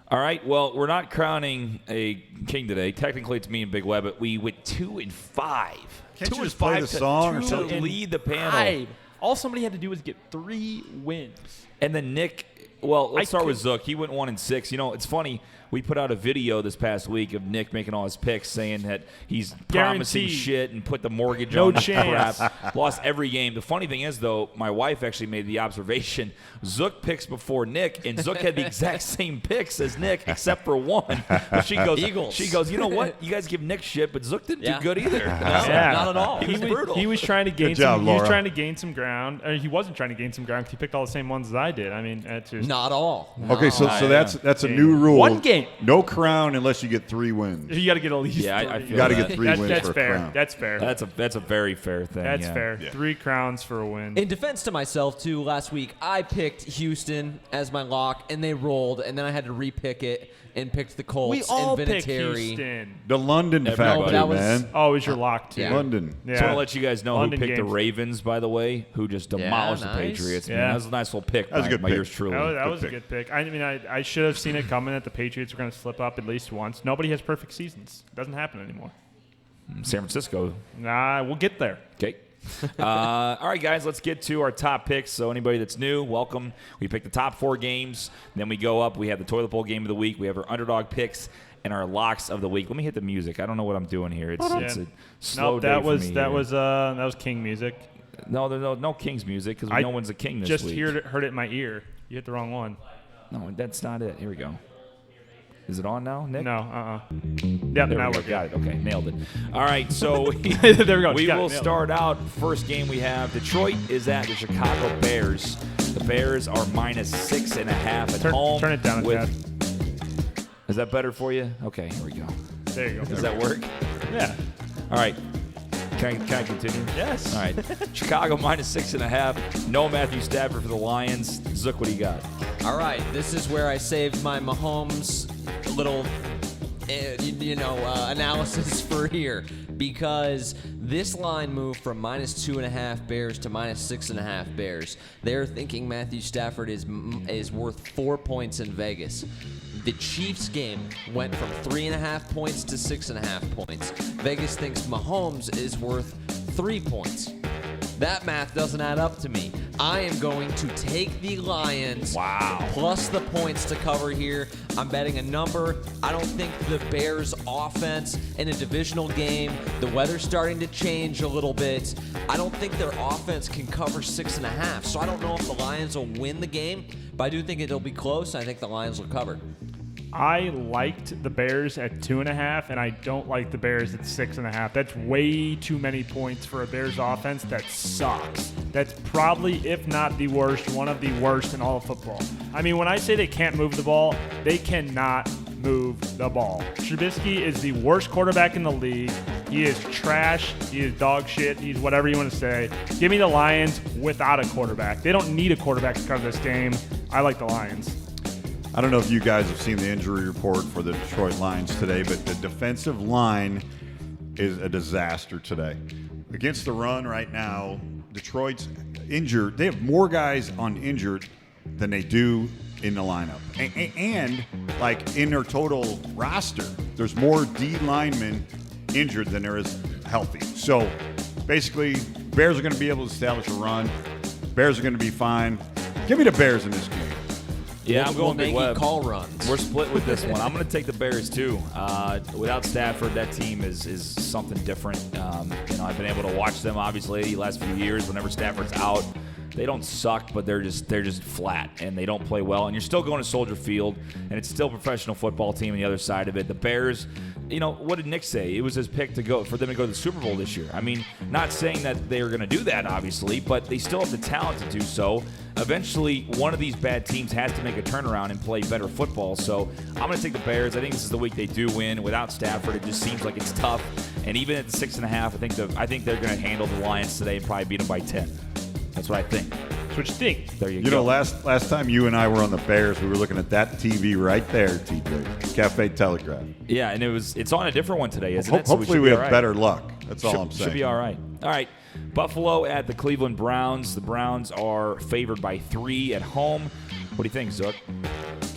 All right. Well, we're not crowning a king today. Technically, it's me and Big Web, but we went 2-5. Can't you 2 just play the song or to something? lead the panel. All somebody had to do was get 3 wins. And then Nick, well, let's start with could- Zook. He went 1-6. It's funny. We put out a video this past week of Nick making all his picks, saying that he's promising Guaranteed. shit and put the mortgage No on the chance. crap. Lost every game. The funny thing is, though, my wife actually made the observation. Zook picks before Nick, and Zook had the exact same picks as Nick, except for one. But she goes, Eagles. you know what? You guys give Nick shit, but Zook didn't Yeah. do good either. Yeah. Not at all. He was brutal. He was trying to gain Good job, some. He was Laura. trying to gain some ground. He wasn't trying to gain some ground because he picked all the same ones as I did. I mean, it's just Not all. Okay, so yeah. that's a new rule. One game. No crown unless you get 3 wins. You got to get at least Yeah, I three. feel You got to that. get 3 wins That's for a fair. crown. That's fair. That's a very fair thing. That's yeah. fair. Yeah. 3 crowns for a win. In defense to myself, too, last week I picked Houston as my lock, and they rolled, and then I had to repick it and picked the Colts We all and picked Vinatieri. Houston. The London Everybody. factor, That was- man. Oh, it was your lock too. Yeah. London. Yeah. So I want to let you guys know London who picked games. the Ravens, by the way, who just demolished nice. the Patriots. Man, Yeah. that was a nice little pick That was a by, good by pick. yours truly. That was a pick. good pick. I mean, I should have seen it coming that the Patriots were going to slip up at least once. Nobody has perfect seasons. It doesn't happen anymore. San Francisco. Nah, we'll get there. Okay. All right, guys, let's get to our top picks. So anybody that's new, welcome. We pick the top 4 games. Then we go up. We have the Toilet Bowl game of the week. We have our underdog picks and our locks of the week. Let me hit the music. I don't know what I'm doing here. It's a slow Nope, day that for was me that here. was King music. No, there's no King's music because I no one's a king this Just week. heard it in my ear. You hit the wrong one. No, that's not it. Here we go. Is it on now, Nick? No, Yep, There now we go. we're Got it. Okay, nailed it. All right, so There we go. we Got it, will nailed it. start out. First game we have Detroit is at the Chicago Bears. The Bears are -6.5 at home. Turn it down a tad. Is that better for you? Okay, here we go. There you go. Does that work? Yeah. All right. Can I continue? Yes. All right. Chicago -6.5. No Matthew Stafford for the Lions. Zook, what do you got? All right, this is where I saved my Mahomes little, analysis for here, because this line moved from -2.5 Bears to -6.5 Bears. They're thinking Matthew Stafford is worth 4 points in Vegas. The Chiefs game went from 3.5 points to 6.5 points. Vegas thinks Mahomes is worth 3 points. That math doesn't add up to me. I am going to take the Lions plus the points to cover here. I'm betting a number. I don't think the Bears' offense in a divisional game, the weather's starting to change a little bit. I don't think their offense can cover 6.5. So I don't know if the Lions will win the game, but I do think it'll be close. I think the Lions will cover. I liked the Bears at 2.5, and I don't like the Bears at 6.5. That's way too many points for a Bears offense that sucks. That's probably, if not the worst, one of the worst in all of football. I mean, when I say they can't move the ball, they cannot move the ball. Trubisky is the worst quarterback in the league. He is trash. He is dog shit. He's whatever you want to say. Give me the Lions without a quarterback. They don't need a quarterback to cover this game. I like the Lions. I don't know if you guys have seen the injury report for the Detroit Lions today, but the defensive line is a disaster today. Against the run right now, Detroit's injured. They have more guys on injured than they do in the lineup. And like in their total roster, there's more D linemen injured than there is healthy. So basically, Bears are going to be able to establish a run. Bears are going to be fine. Give me the Bears in this game. Yeah, I'm going Big Nagy Web. call runs. We're split with this one. I'm going to take the Bears too. Without Stafford, that team is something different. I've been able to watch them obviously the last few years. Whenever Stafford's out, they don't suck, but they're just flat and they don't play well. And you're still going to Soldier Field, and it's still a professional football team on the other side of it. The Bears, what did Nick say? It was his pick for them to go to the Super Bowl this year. I mean, not saying that they're going to do that, obviously, but they still have the talent to do so. Eventually, one of these bad teams has to make a turnaround and play better football. So I'm going to take the Bears. I think this is the week they do win. Without Stafford, it just seems like it's tough. And even at the 6.5, I think they're going to handle the Lions today and probably beat them by 10. That's what I think. That's what you think. There you You go. know, last time you and I were on the Bears, we were looking at that TV right there, TJ, Cafe Telegraph. Yeah, and it's on a different one today, isn't it? So Hopefully should we be have all right. better luck. That's all I'm saying. Should be all right. All right. Buffalo at the Cleveland Browns. The Browns are favored by 3 at home. What do you think, Zook?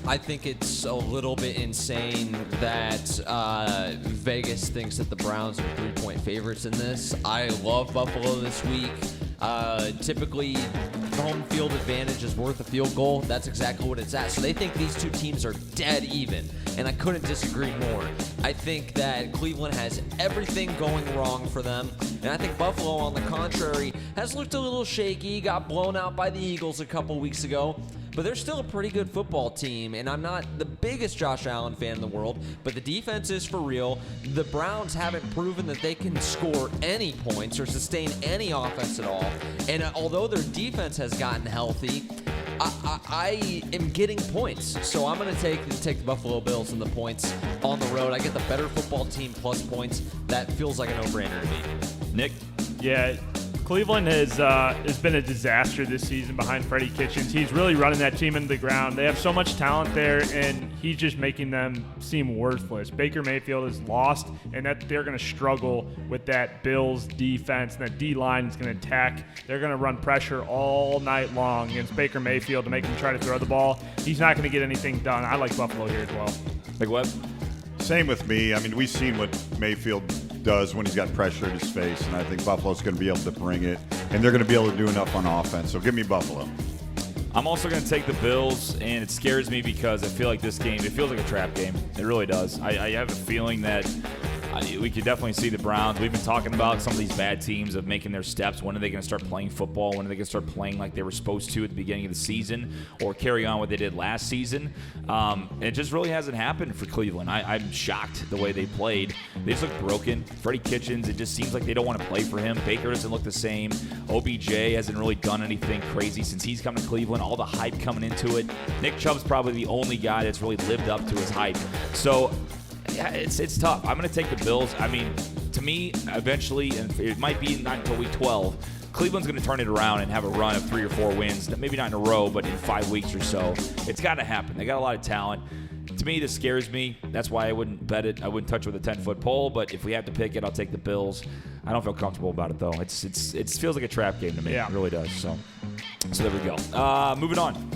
I think it's a little bit insane that Vegas thinks that the Browns are 3-point favorites in this. I love Buffalo this week. Typically, home field advantage is worth a field goal. That's exactly what it's at. So they think these two teams are dead even, and I couldn't disagree more. I think that Cleveland has everything going wrong for them, and I think Buffalo, on the contrary, has looked a little shaky, got blown out by the Eagles a couple weeks ago. But they're still a pretty good football team, and I'm not the biggest Josh Allen fan in the world, but the defense is for real. The Browns haven't proven that they can score any points or sustain any offense at all. And although their defense has gotten healthy, I am getting points, so I'm going to take the Buffalo Bills and the points on the road. I get the better football team plus points. That feels like a no-brainer to me. Nick? Yeah, Cleveland has been a disaster this season behind Freddie Kitchens. He's really running that team into the ground. They have so much talent there, and he's just making them seem worthless. Baker Mayfield is lost, and that they're going to struggle with that Bills defense, and that D-line is going to attack. They're going to run pressure all night long against Baker Mayfield to make him try to throw the ball. He's not going to get anything done. I like Buffalo here as well. Big Web? Same with me. I mean, we've seen what Mayfield does when he's got pressure in his face, and I think Buffalo's going to be able to bring it, and they're going to be able to do enough on offense. So give me Buffalo. I'm also going to take the Bills, and it scares me because I feel like this game, it feels like a trap game. It really does. I have a feeling that we could definitely see the Browns. We've been talking about some of these bad teams of making their steps. When are they going to start playing football? When are they going to start playing like they were supposed to at the beginning of the season, or carry on what they did last season? It just really hasn't happened for Cleveland. I'm shocked the way they played. They just look broken. Freddie Kitchens, it just seems like they don't want to play for him. Baker doesn't look the same. OBJ hasn't really done anything crazy since he's come to Cleveland. All the hype coming into it. Nick Chubb's probably the only guy that's really lived up to his hype. So it's tough. I'm going to take the Bills. I mean, to me, eventually, and it might be not until week 12, Cleveland's going to turn it around and have a run of 3 or 4 wins. Maybe not in a row, but in 5 weeks or so. It's got to happen. They got a lot of talent. To me, this scares me. That's why I wouldn't bet it. I wouldn't touch it with a 10-foot pole. But if we have to pick it, I'll take the Bills. I don't feel comfortable about it, though. It feels like a trap game to me. Yeah. It really does. So there we go. Moving on.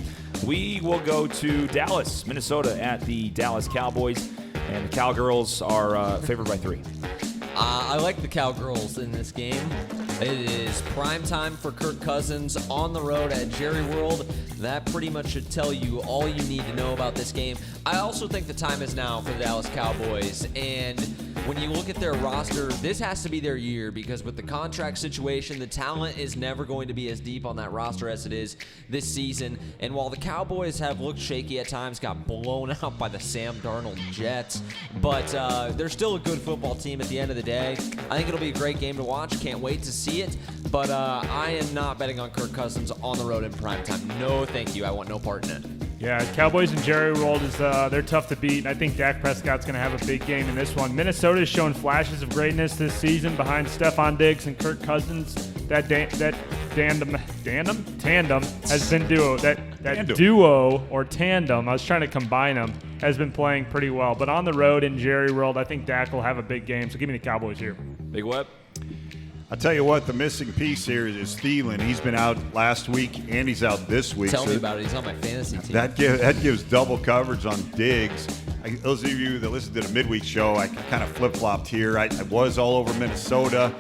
We will go to Dallas, Minnesota, at the Dallas Cowboys. And the Cowgirls are favored by 3. I like the Cowgirls in this game. It is prime time for Kirk Cousins on the road at Jerry World. That pretty much should tell you all you need to know about this game. I also think the time is now for the Dallas Cowboys. And when you look at their roster, this has to be their year, because with the contract situation, the talent is never going to be as deep on that roster as it is this season. And while the Cowboys have looked shaky at times, got blown out by the Sam Darnold Jets, but they're still a good football team at the end of the day. I think it'll be a great game to watch. Can't wait to see it. But I am not betting on Kirk Cousins on the road in primetime. No, thank you. I want no part in it. Yeah, Cowboys and Jerry World they're tough to beat. I think Dak Prescott's going to have a big game in this one. Minnesota has shown flashes of greatness this season behind Stephon Diggs and Kirk Cousins. That tandem has been duo. That duo or tandem, I was trying to combine them, has been playing pretty well. But on the road in Jerry World, I think Dak will have a big game. So give me the Cowboys here. Big Web? I'll tell you what, the missing piece here is Thielen. He's been out last week, and he's out this week. Tell me about it. He's on my fantasy team. That gives double coverage on Diggs. Those of you that listened to the midweek show, I kind of flip-flopped here. I was all over Minnesota.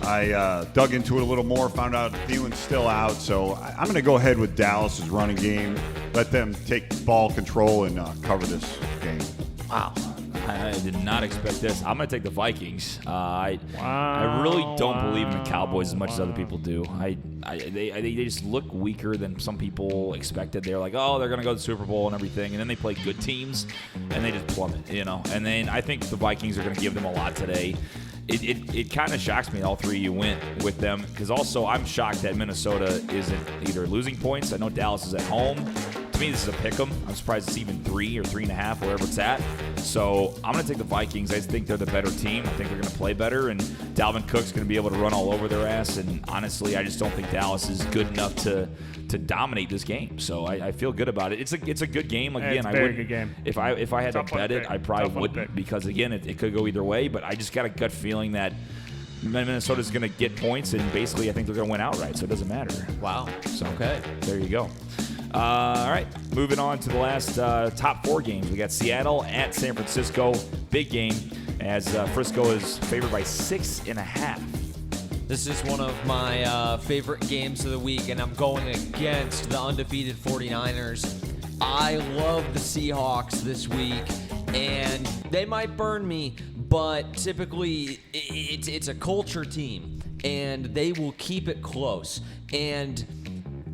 I dug into it a little more, found out Thielen's still out. So I'm going to go ahead with Dallas's running game. Let them take ball control and cover this game. Wow. I did not expect this. I'm going to take the Vikings. I really don't believe in the Cowboys as much as other people do. They just look weaker than some people expected. They're like, oh, they're going to go to the Super Bowl and everything, and then they play good teams, and they just plummet, And then I think the Vikings are going to give them a lot today. It kind of shocks me all 3 you went with them, because also I'm shocked that Minnesota isn't either losing points. I know Dallas is at home. To me, this is a pick 'em. I'm surprised it's even 3 or 3.5, wherever it's at. So I'm going to take the Vikings. I think they're the better team. I think they're going to play better, and Dalvin Cook's going to be able to run all over their ass. And honestly, I just don't think Dallas is good enough to dominate this game. So I feel good about it. It's a good game. Again, it's a very good game. If I had to bet it, I probably wouldn't, because again, it could go either way. But I just got a gut feeling that Minnesota's going to get points, and basically I think they're going to win outright, so it doesn't matter. Wow. So okay, there you go. All right, moving on to the last top 4 games. We got Seattle at San Francisco. Big game, as Frisco is favored by 6.5. This is one of my favorite games of the week, and I'm going against the undefeated 49ers. I love the Seahawks this week, and they might burn me, but typically it's a culture team, and they will keep it close. And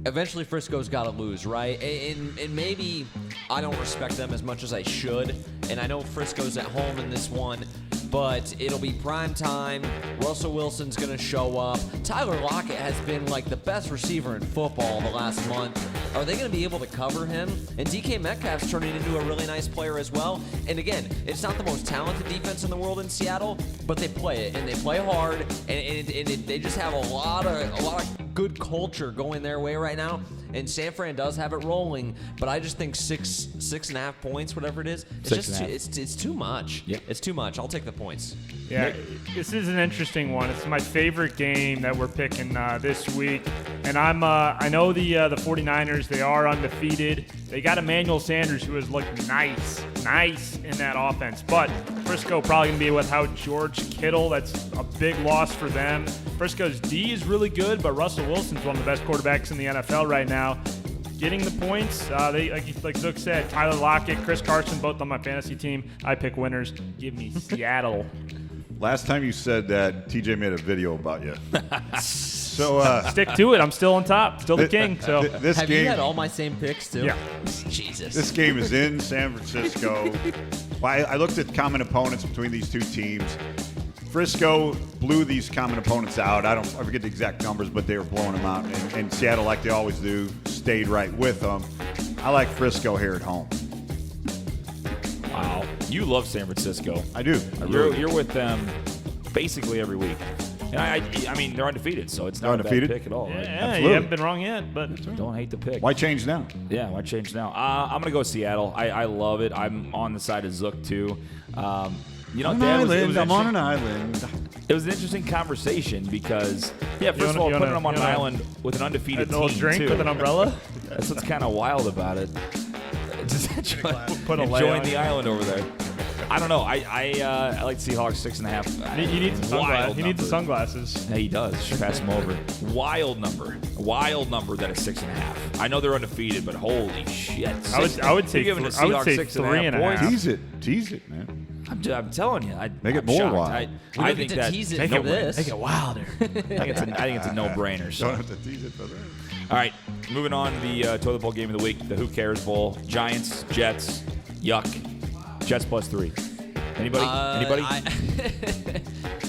eventually Frisco's got to lose, right? And maybe I don't respect them as much as I should, and I know Frisco's at home in this one, but it'll be prime time. Russell Wilson's going to show up. Tyler Lockett has been like the best receiver in football the last month. Are they going to be able to cover him? And DK Metcalf's turning into a really nice player as well. And again, it's not the most talented defense in the world in Seattle, but they play it, and they play hard, and they just have a lot of good culture going their way right now. And San Fran does have it rolling, but I just think 6.5 points, whatever it is, it's too much. Yep. It's too much. I'll take the points. Yeah, this is an interesting one. It's my favorite game that we're picking this week. And I know the 49ers, they are undefeated. They got Emmanuel Sanders, who has looked nice in that offense. But Frisco probably going to be without George Kittle. That's a big loss for them. Frisco's D is really good, but Russell Wilson's one of the best quarterbacks in the NFL right now. Getting the points, they like Zook said, Tyler Lockett, Chris Carson, both on my fantasy team. I pick winners. Give me Seattle. Last time you said that, TJ made a video about you. So Stick to it. I'm still on top, still the king. So this Have game, you had all my same picks too? Yeah. Jesus. this game is in San Francisco. I looked at common opponents between these two teams. Frisco blew these common opponents out. I forget the exact numbers, but they were blowing them out. And Seattle, like they always do, stayed right with them. I like Frisco here at home. Wow. You love San Francisco. I do. I really do. You're with them basically every week. And I mean, they're undefeated, so it's not Undefeated? a bad pick at all. Right? yeah, Absolutely. you haven't been wrong yet. But Don't hate the pick. Why change now? Yeah, why change now? I'm going to go Seattle. I love it. I'm on the side of Zook, too. You know, Dad, I'm on an island. It was an interesting conversation because, yeah, first of all, you putting wanna- them on you an wanna- island with an undefeated a little team, drink too. with an umbrella. That's what's kind of wild about it. Just Put a lay enjoying on the you. island over there. I don't know. I like Seahawks 6.5. He needs the Wild sunglasses. He needs the number. sunglasses. Yeah, he does. Should pass him over. Wild number that is 6.5. I know they're undefeated, but holy shit! I would say You're giving the I would Seahawks say 6.5 3.5. points? Tease it, man. I'm telling you, Make it I'm more shocked. wild. I We don't think get to that tease it no for this. Make it wilder. I think it's a no-brainer. So. Don't have to tease it for that. All right, moving on to the toilet bowl game of the week, the Who Cares Bowl. Giants, Jets, yuck. Jets +3. Anybody?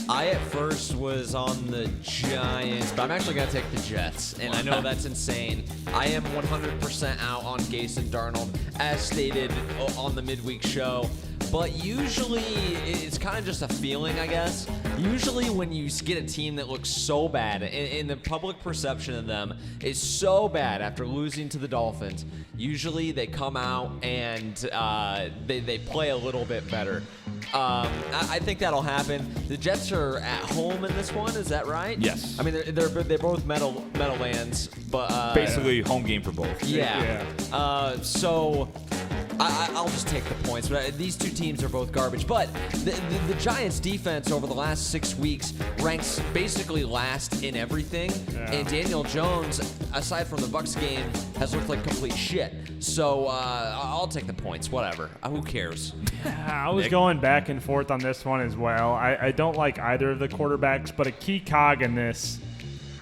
I at first was on the Giants, but I'm actually going to take the Jets. And I know that's insane. I am 100% out on Gase and Darnold, as stated on the midweek show. But usually, it's kind of just a feeling, I guess. Usually when you get a team that looks so bad, and the public perception of them is so bad after losing to the Dolphins, usually they come out and they play a little bit better. I think that'll happen. The Jets are at home in this one, is that right? Yes. I mean, they're both Meadowlands, but Basically, home game for both. yeah. So I'll just take the points. But these two teams are both garbage. But the Giants' defense over the last 6 weeks ranks basically last in everything. Yeah. And Daniel Jones, aside from the Bucs game, has looked like complete shit. So I'll take the points. Whatever. Who cares? I was going back and forth on this one as well. I don't like either of the quarterbacks, but a key cog in this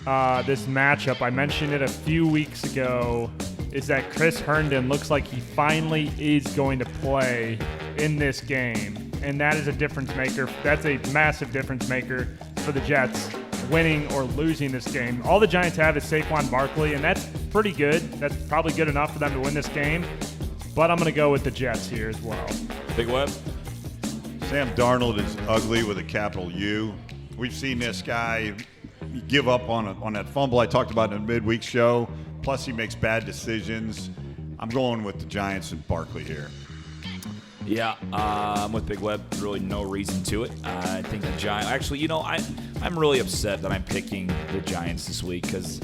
matchup, I mentioned it a few weeks ago, is that Chris Herndon looks like he finally is going to play in this game. And that is a difference maker. That's a massive difference maker for the Jets winning or losing this game. All the Giants have is Saquon Barkley, and that's pretty good. That's probably good enough for them to win this game. But I'm going to go with the Jets here as well. Big Web? Sam Darnold is ugly with a capital U. We've seen this guy give up on that fumble I talked about in the midweek show. Plus, he makes bad decisions. I'm going with the Giants and Barkley here. Yeah, I'm with Big Web. Really no reason to it. I think the Giants. Actually, you know, I'm really upset that I'm picking the Giants this week because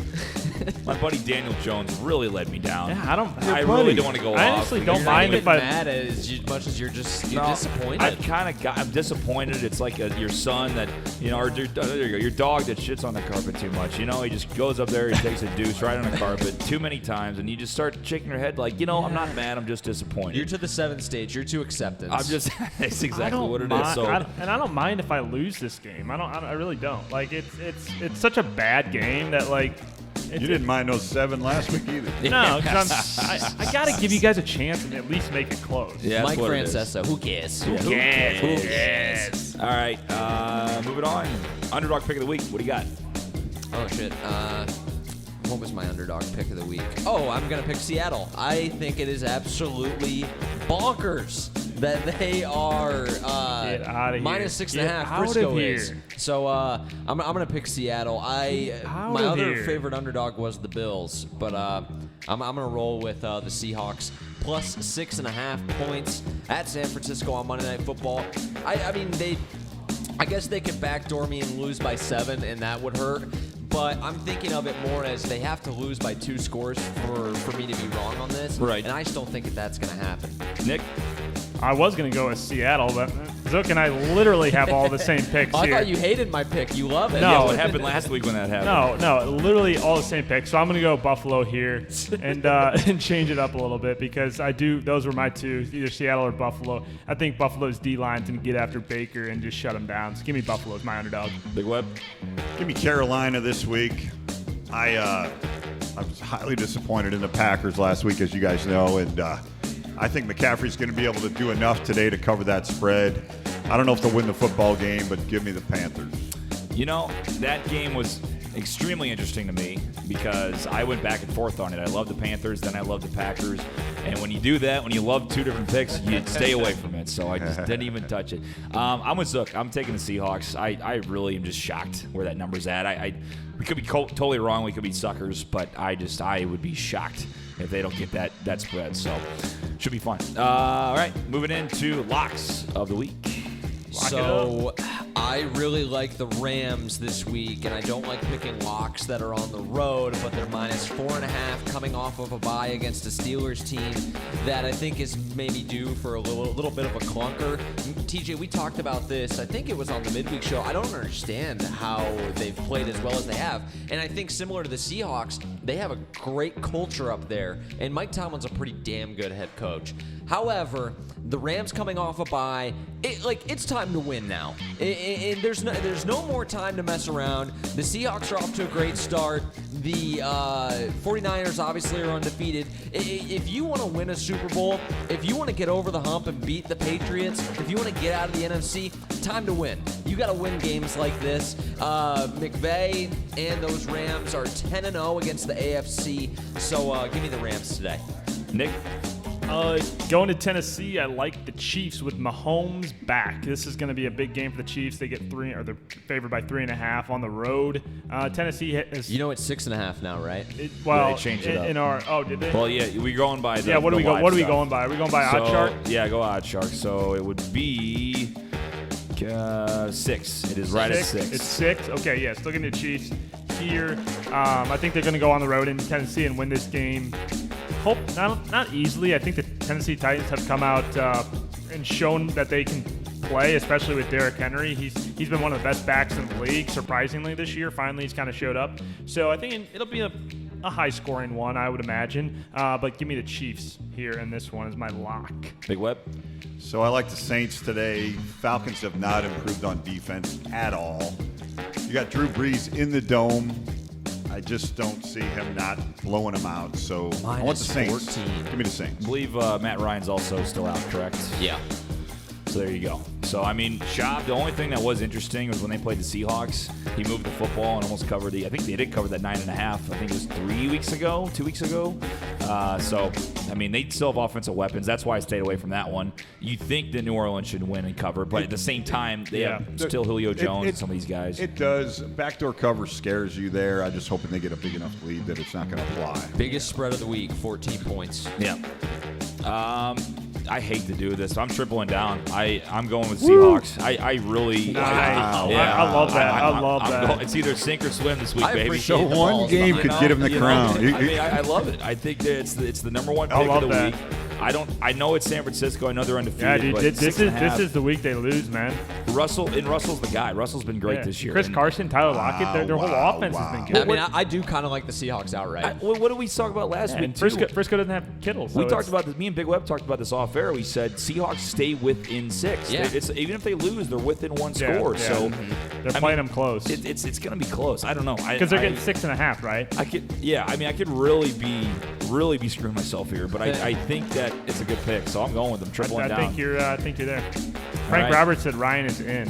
my buddy Daniel Jones really let me down. Yeah, I really don't want to go off. I honestly don't You're mind not if even I. mad as much as you're disappointed. I'm disappointed. It's like your son that, you know, or there you go, your dog that shits on the carpet too much. You know, he just goes up there, he takes a deuce right on the carpet too many times, and you just start shaking your head like, you know, I'm not mad, I'm just disappointed. You're to the 7th stage. You're to acceptance. I'm just, that's exactly what it is. So And I don't mind if I lose this game. I really don't. Like it's such a bad game that like You didn't mind those 7 last week either. No, because I got to give you guys a chance and at least make it close. Yeah, that's Mike what it is. Francesa, who cares? Who cares? All right, moving on. Underdog pick of the week. What do you got? Oh, shit. What was my underdog pick of the week? Oh, I'm going to pick Seattle. I think it is absolutely bonkers that they are Get outta here. minus 6.5. Get out Frisco of is. here. So I'm going to pick Seattle. Out My of other here. favorite underdog was the Bills, but I'm going to roll with the Seahawks. Plus 6.5 points at San Francisco on Monday Night Football. I guess they could backdoor me and lose by 7, and that would hurt. But I'm thinking of it more as they have to lose by 2 scores for me to be wrong on this. Right. And I just don't think that's going to happen. Nick? I was going to go with Seattle, but Zook and I literally have all the same picks I here. thought you hated my pick. You love it. No. Yeah, what happened last week when that happened? No, literally all the same picks. So I'm going to go Buffalo here and and change it up a little bit because those were my 2, either Seattle or Buffalo. I think Buffalo's D-line can get after Baker and just shut him down. So give me Buffalo as my underdog. Big Web? Give me Carolina this week. I was highly disappointed in the Packers last week, as you guys know, and I think McCaffrey's going to be able to do enough today to cover that spread. I don't know if they'll win the football game, but give me the Panthers. You know, that game was extremely interesting to me because I went back and forth on it. I love the Panthers, then I love the Packers. And when you do that, when you love 2 different picks, you stay away from it. So I just didn't even touch it. I'm with Zook. I'm taking the Seahawks. I really am just shocked where that number's at. We could be totally wrong. We could be suckers, but I would be shocked if they don't get that spread. So should be fun. All right, moving into locks of the week. So I really like the Rams this week, and I don't like picking locks that are on the road, but they're minus 4.5 coming off of a bye against a Steelers team that I think is maybe due for a little bit of a clunker. TJ, we talked about this. I think it was on the midweek show. I don't understand how they've played as well as they have, and I think similar to the Seahawks, they have a great culture up there, and Mike Tomlin's a pretty damn good head coach. However, the Rams coming off a bye, it's time to win now. There's no more time to mess around. The Seahawks are off to a great start. The 49ers obviously are undefeated. If you want to win a Super Bowl, if you want to get over the hump and beat the Patriots, if you want to get out of the NFC, time to win. You got to win games like this. McVay and those Rams are 10-0 against the AFC. So give me the Rams today. Nick? Going to Tennessee, I like the Chiefs with Mahomes back. This is going to be a big game for the Chiefs. They get they're favored by 3.5 on the road. Tennessee is. You know it's 6.5 now, right? They changed it up. Did they? Well, yeah, we're going by the. Yeah, what are we live What are we stuff. going by? Are we going by So, OddsShark? Yeah, go OddsShark. So it would be 6. It is right at 6. It's 6. Okay, yeah, still getting the Chiefs here. I think they're going to go on the road in Tennessee and win this game. Hope not easily. I think the Tennessee Titans have come out and shown that they can play, especially with Derrick Henry. He's been one of the best backs in the league, surprisingly, this year. Finally, he's kind of showed up. So I think it'll be a high-scoring one, I would imagine. But give me the Chiefs here, and this one is my lock. Big Web? So I like the Saints today. Falcons have not improved on defense at all. You got Drew Brees in the dome. I just don't see him not blowing them out. So I want the Saints. 14. Give me the Saints. I believe Matt Ryan's also still out, correct? Yeah. So there you go. So, I mean, Schaub, the only thing that was interesting was when they played the Seahawks, he moved the football and almost covered I think they did cover that 9.5. I think it was 2 weeks ago. So, I mean, they still have offensive weapons. That's why I stayed away from that one. You think that New Orleans should win and cover, but at the same time, they have still Julio Jones and some of these guys. It does. Backdoor cover scares you there. I'm just hoping they get a big enough lead that it's not going to apply. Biggest spread of the week, 14 points. Yeah. I hate to do this. I'm tripling down. I'm going with Seahawks. I really. Nice. I love that. I love that. It's either sink or swim this week, I baby. appreciate So one game could get him the crown. I mean, I love it. I think that it's the number one pick of the week. I know it's San Francisco. I know they're undefeated. Yeah, dude, but this is the week they lose, man. Russell's the guy. Russell's been great this year. Chris Carson, Tyler Lockett, their whole offense has been good. I mean, I do kind of like the Seahawks outright. What did we talk about last week? Frisco doesn't have Kittle. So We talked about this. Me and Big Web talked about this off air. We said Seahawks stay within 6. Yeah. Even if they lose, they're within 1 score. Yeah. So They're playing them close. It's going to be close. I don't know Because they're getting 6.5, right? I could really be screwing myself here, but I think that it's a good pick, so I'm going with them. Tripling I down. think you're there. Frank right. Roberts said Ryan is in.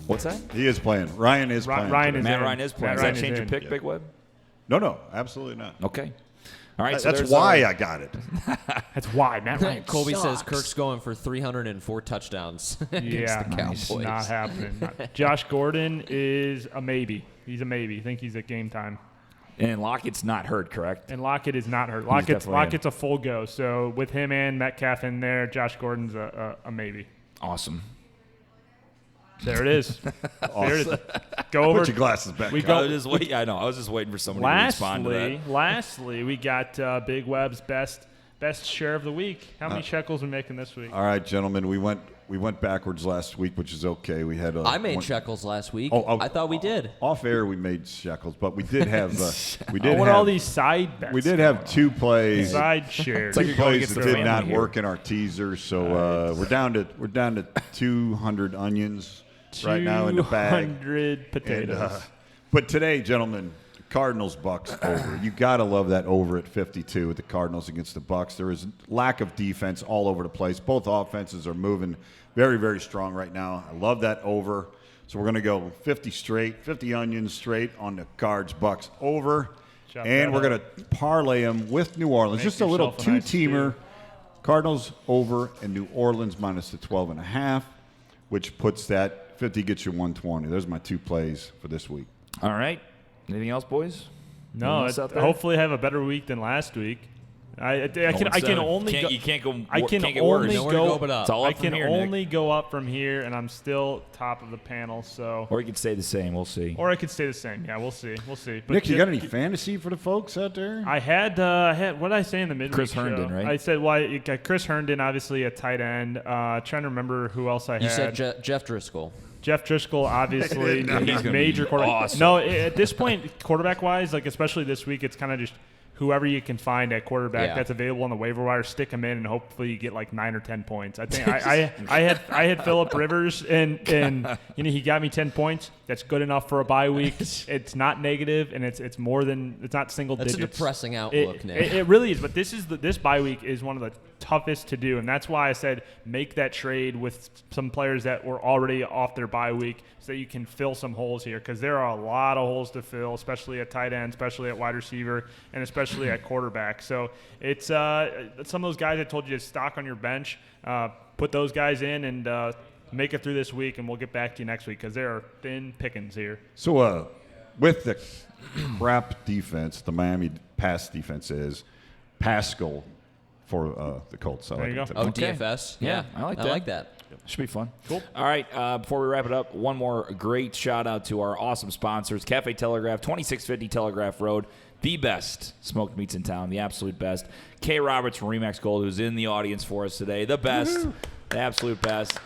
What's that? He is playing. Ryan is playing. Ryan is Matt in. Ryan is playing. Matt Does Ryan that is change your in. pick, Big Web? No, absolutely not. Okay. All right. So That's there's, why I got it. That's why Matt Ryan. Colby says sucks. Kirk's going for 304 touchdowns against Yeah, the Cowboys. it's not happening. Josh Gordon is a maybe. He's a maybe. I think he's at game time. And Lockett's not hurt, correct? And Lockett is not hurt. definitely Lockett's a full go. So with him and Metcalf in there, Josh Gordon's a maybe. Awesome. There it is. There it is. Go over. Put your glasses back. We on. go- I was just waiting for somebody to respond to that. Lastly, we got Big Web's best share of the week. How many shekels we making this week? All right, gentlemen, we went backwards last week, which is okay. We had I made shekels last week. Oh, I thought we did. Off air, we made shekels, but we did have What are all these side bets? we did have 2 plays. side shares. like Two you're going plays against that the did family not here. work in our teaser, so we're down to 200 onions right now in the bag. 200 potatoes. And, but today, gentlemen, Cardinals Bucks over. You gotta love that over at 52 with the Cardinals against the Bucks. There is lack of defense all over the place. Both offenses are moving very, very strong right now. I love that over. So we're gonna go 50 onions straight on the Cards Bucks over, Chop and that we're up. gonna parlay them with New Orleans. Make Just a little yourself a nice 2-teamer. stew. Cardinals over and New Orleans minus the 12.5, which puts that 50 gets you 120. Those are my 2 plays for this week. All right. Anything else, boys? No, Anything else out there? hopefully have a better week than last week. I can only go. You can't go. I can can't get only worse. Nowhere to go but up. It's all I up from can here, only Nick. go up from here, and I'm still top of the panel. So, Or you could stay the same. We'll see. or I could stay the same. Yeah, we'll see. We'll see. But Nick, you got any fantasy for the folks out there? I had what did I say in the midweek Chris show? Herndon, right? I said, well, you got Chris Herndon, obviously a tight end. Trying to remember who else I You had. said Jeff Driscoll. Jeff Driscoll, obviously, He's gonna major be quarterback. awesome. No, at this point, quarterback-wise, like especially this week, it's kind of just whoever you can find at quarterback Yeah. that's available on the waiver wire, stick him in, and hopefully you get like 9 or 10 points. I think I had Phillip Rivers, and he got me 10 points. That's good enough for a bye week. It's not negative, and it's more than it's not single That's digits. a depressing outlook, Nick. It really is, but this bye week is one of the toughest to do, and that's why I said make that trade with some players that were already off their bye week so that you can fill some holes here, because there are a lot of holes to fill, especially at tight end, especially at wide receiver, and especially at quarterback. So it's some of those guys I told you to stock on your bench, put those guys in and make it through this week, and we'll get back to you next week because there are thin pickings here. So with the crap defense, the Miami pass defense is Pascal for the Colts. I There like you it. go. Oh, Okay. DFS? Yeah, I like that. Should be fun. Cool. All right, before we wrap it up, one more great shout out to our awesome sponsors, Cafe Telegraph, 2650 Telegraph Road, the best smoked meats in town, the absolute best. Kay Roberts from Remax Gold, who's in the audience for us today, the best, the absolute best.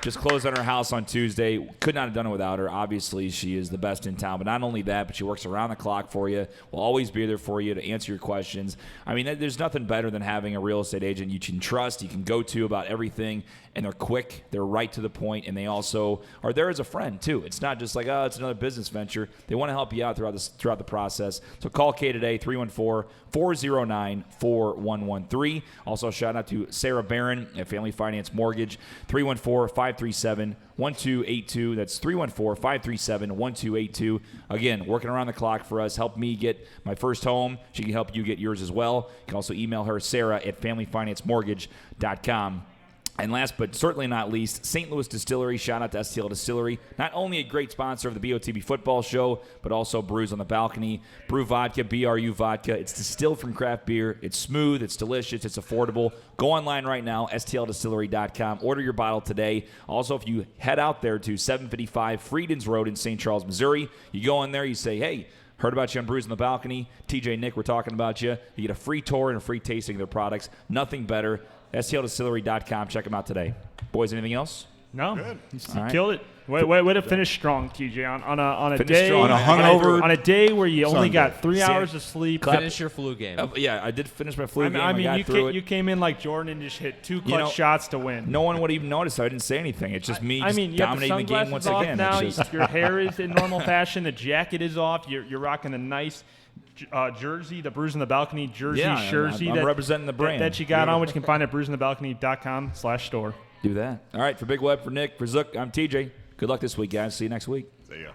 Just closed on her house on Tuesday. Could not have done it without her. Obviously, she is the best in town. But not only that, but she works around the clock for you. Will always be there for you to answer your questions. I mean, there's nothing better than having a real estate agent you can trust, you can go to about everything. And they're quick, they're right to the point, and they also are there as a friend, too. It's not just like, oh, it's another business venture. They want to help you out throughout the process. So call Kay today, 314-409-4113. Also, shout out to Sarah Barron at Family Finance Mortgage, 314-537-1282. That's 314-537-1282. Again, working around the clock for us. Help me get my first home. She can help you get yours as well. You can also email her, Sarah, at familyfinancemortgage.com. And last but certainly not least, St. Louis Distillery. Shout out to STL Distillery. Not only a great sponsor of the BOTB football show, but also Brews on the Balcony. Brew vodka, BRU vodka. It's distilled from craft beer. It's smooth. It's delicious. It's affordable. Go online right now, stldistillery.com. Order your bottle today. Also, if you head out there to 755 Friedens Road in St. Charles, Missouri, you go in there, you say, hey, Heard about you on Brews on the Balcony. TJ, Nick, we're talking about you. You get a free tour and a free tasting of their products. Nothing better. STLdistillery.com. Check them out today. Boys, anything else? No, Good. you killed it. Way to finish strong, TJ. On a Finish day, strong. On a hungover on a day where you only Sunday. got 3 hours of sleep. Finish your flu game. Yeah, I did finish my flu game. I mean, got through it. you came in like Jordan and just hit 2 clutch shots to win. No one would even notice I didn't say anything. It's just me I mean, you got the dominating the game sunglasses once off again. now. It's just, Your hair is in normal fashion. The jacket is off. You're rocking a nice jersey, the Brews on the Balcony jersey, Yeah, jersey. I'm representing the brand. that you got on, which you can find at brewsonthebalcony.com/store. do that. All right, for Big Web, for Nick, for Zook, I'm TJ. Good luck this week, guys. See you next week. See ya.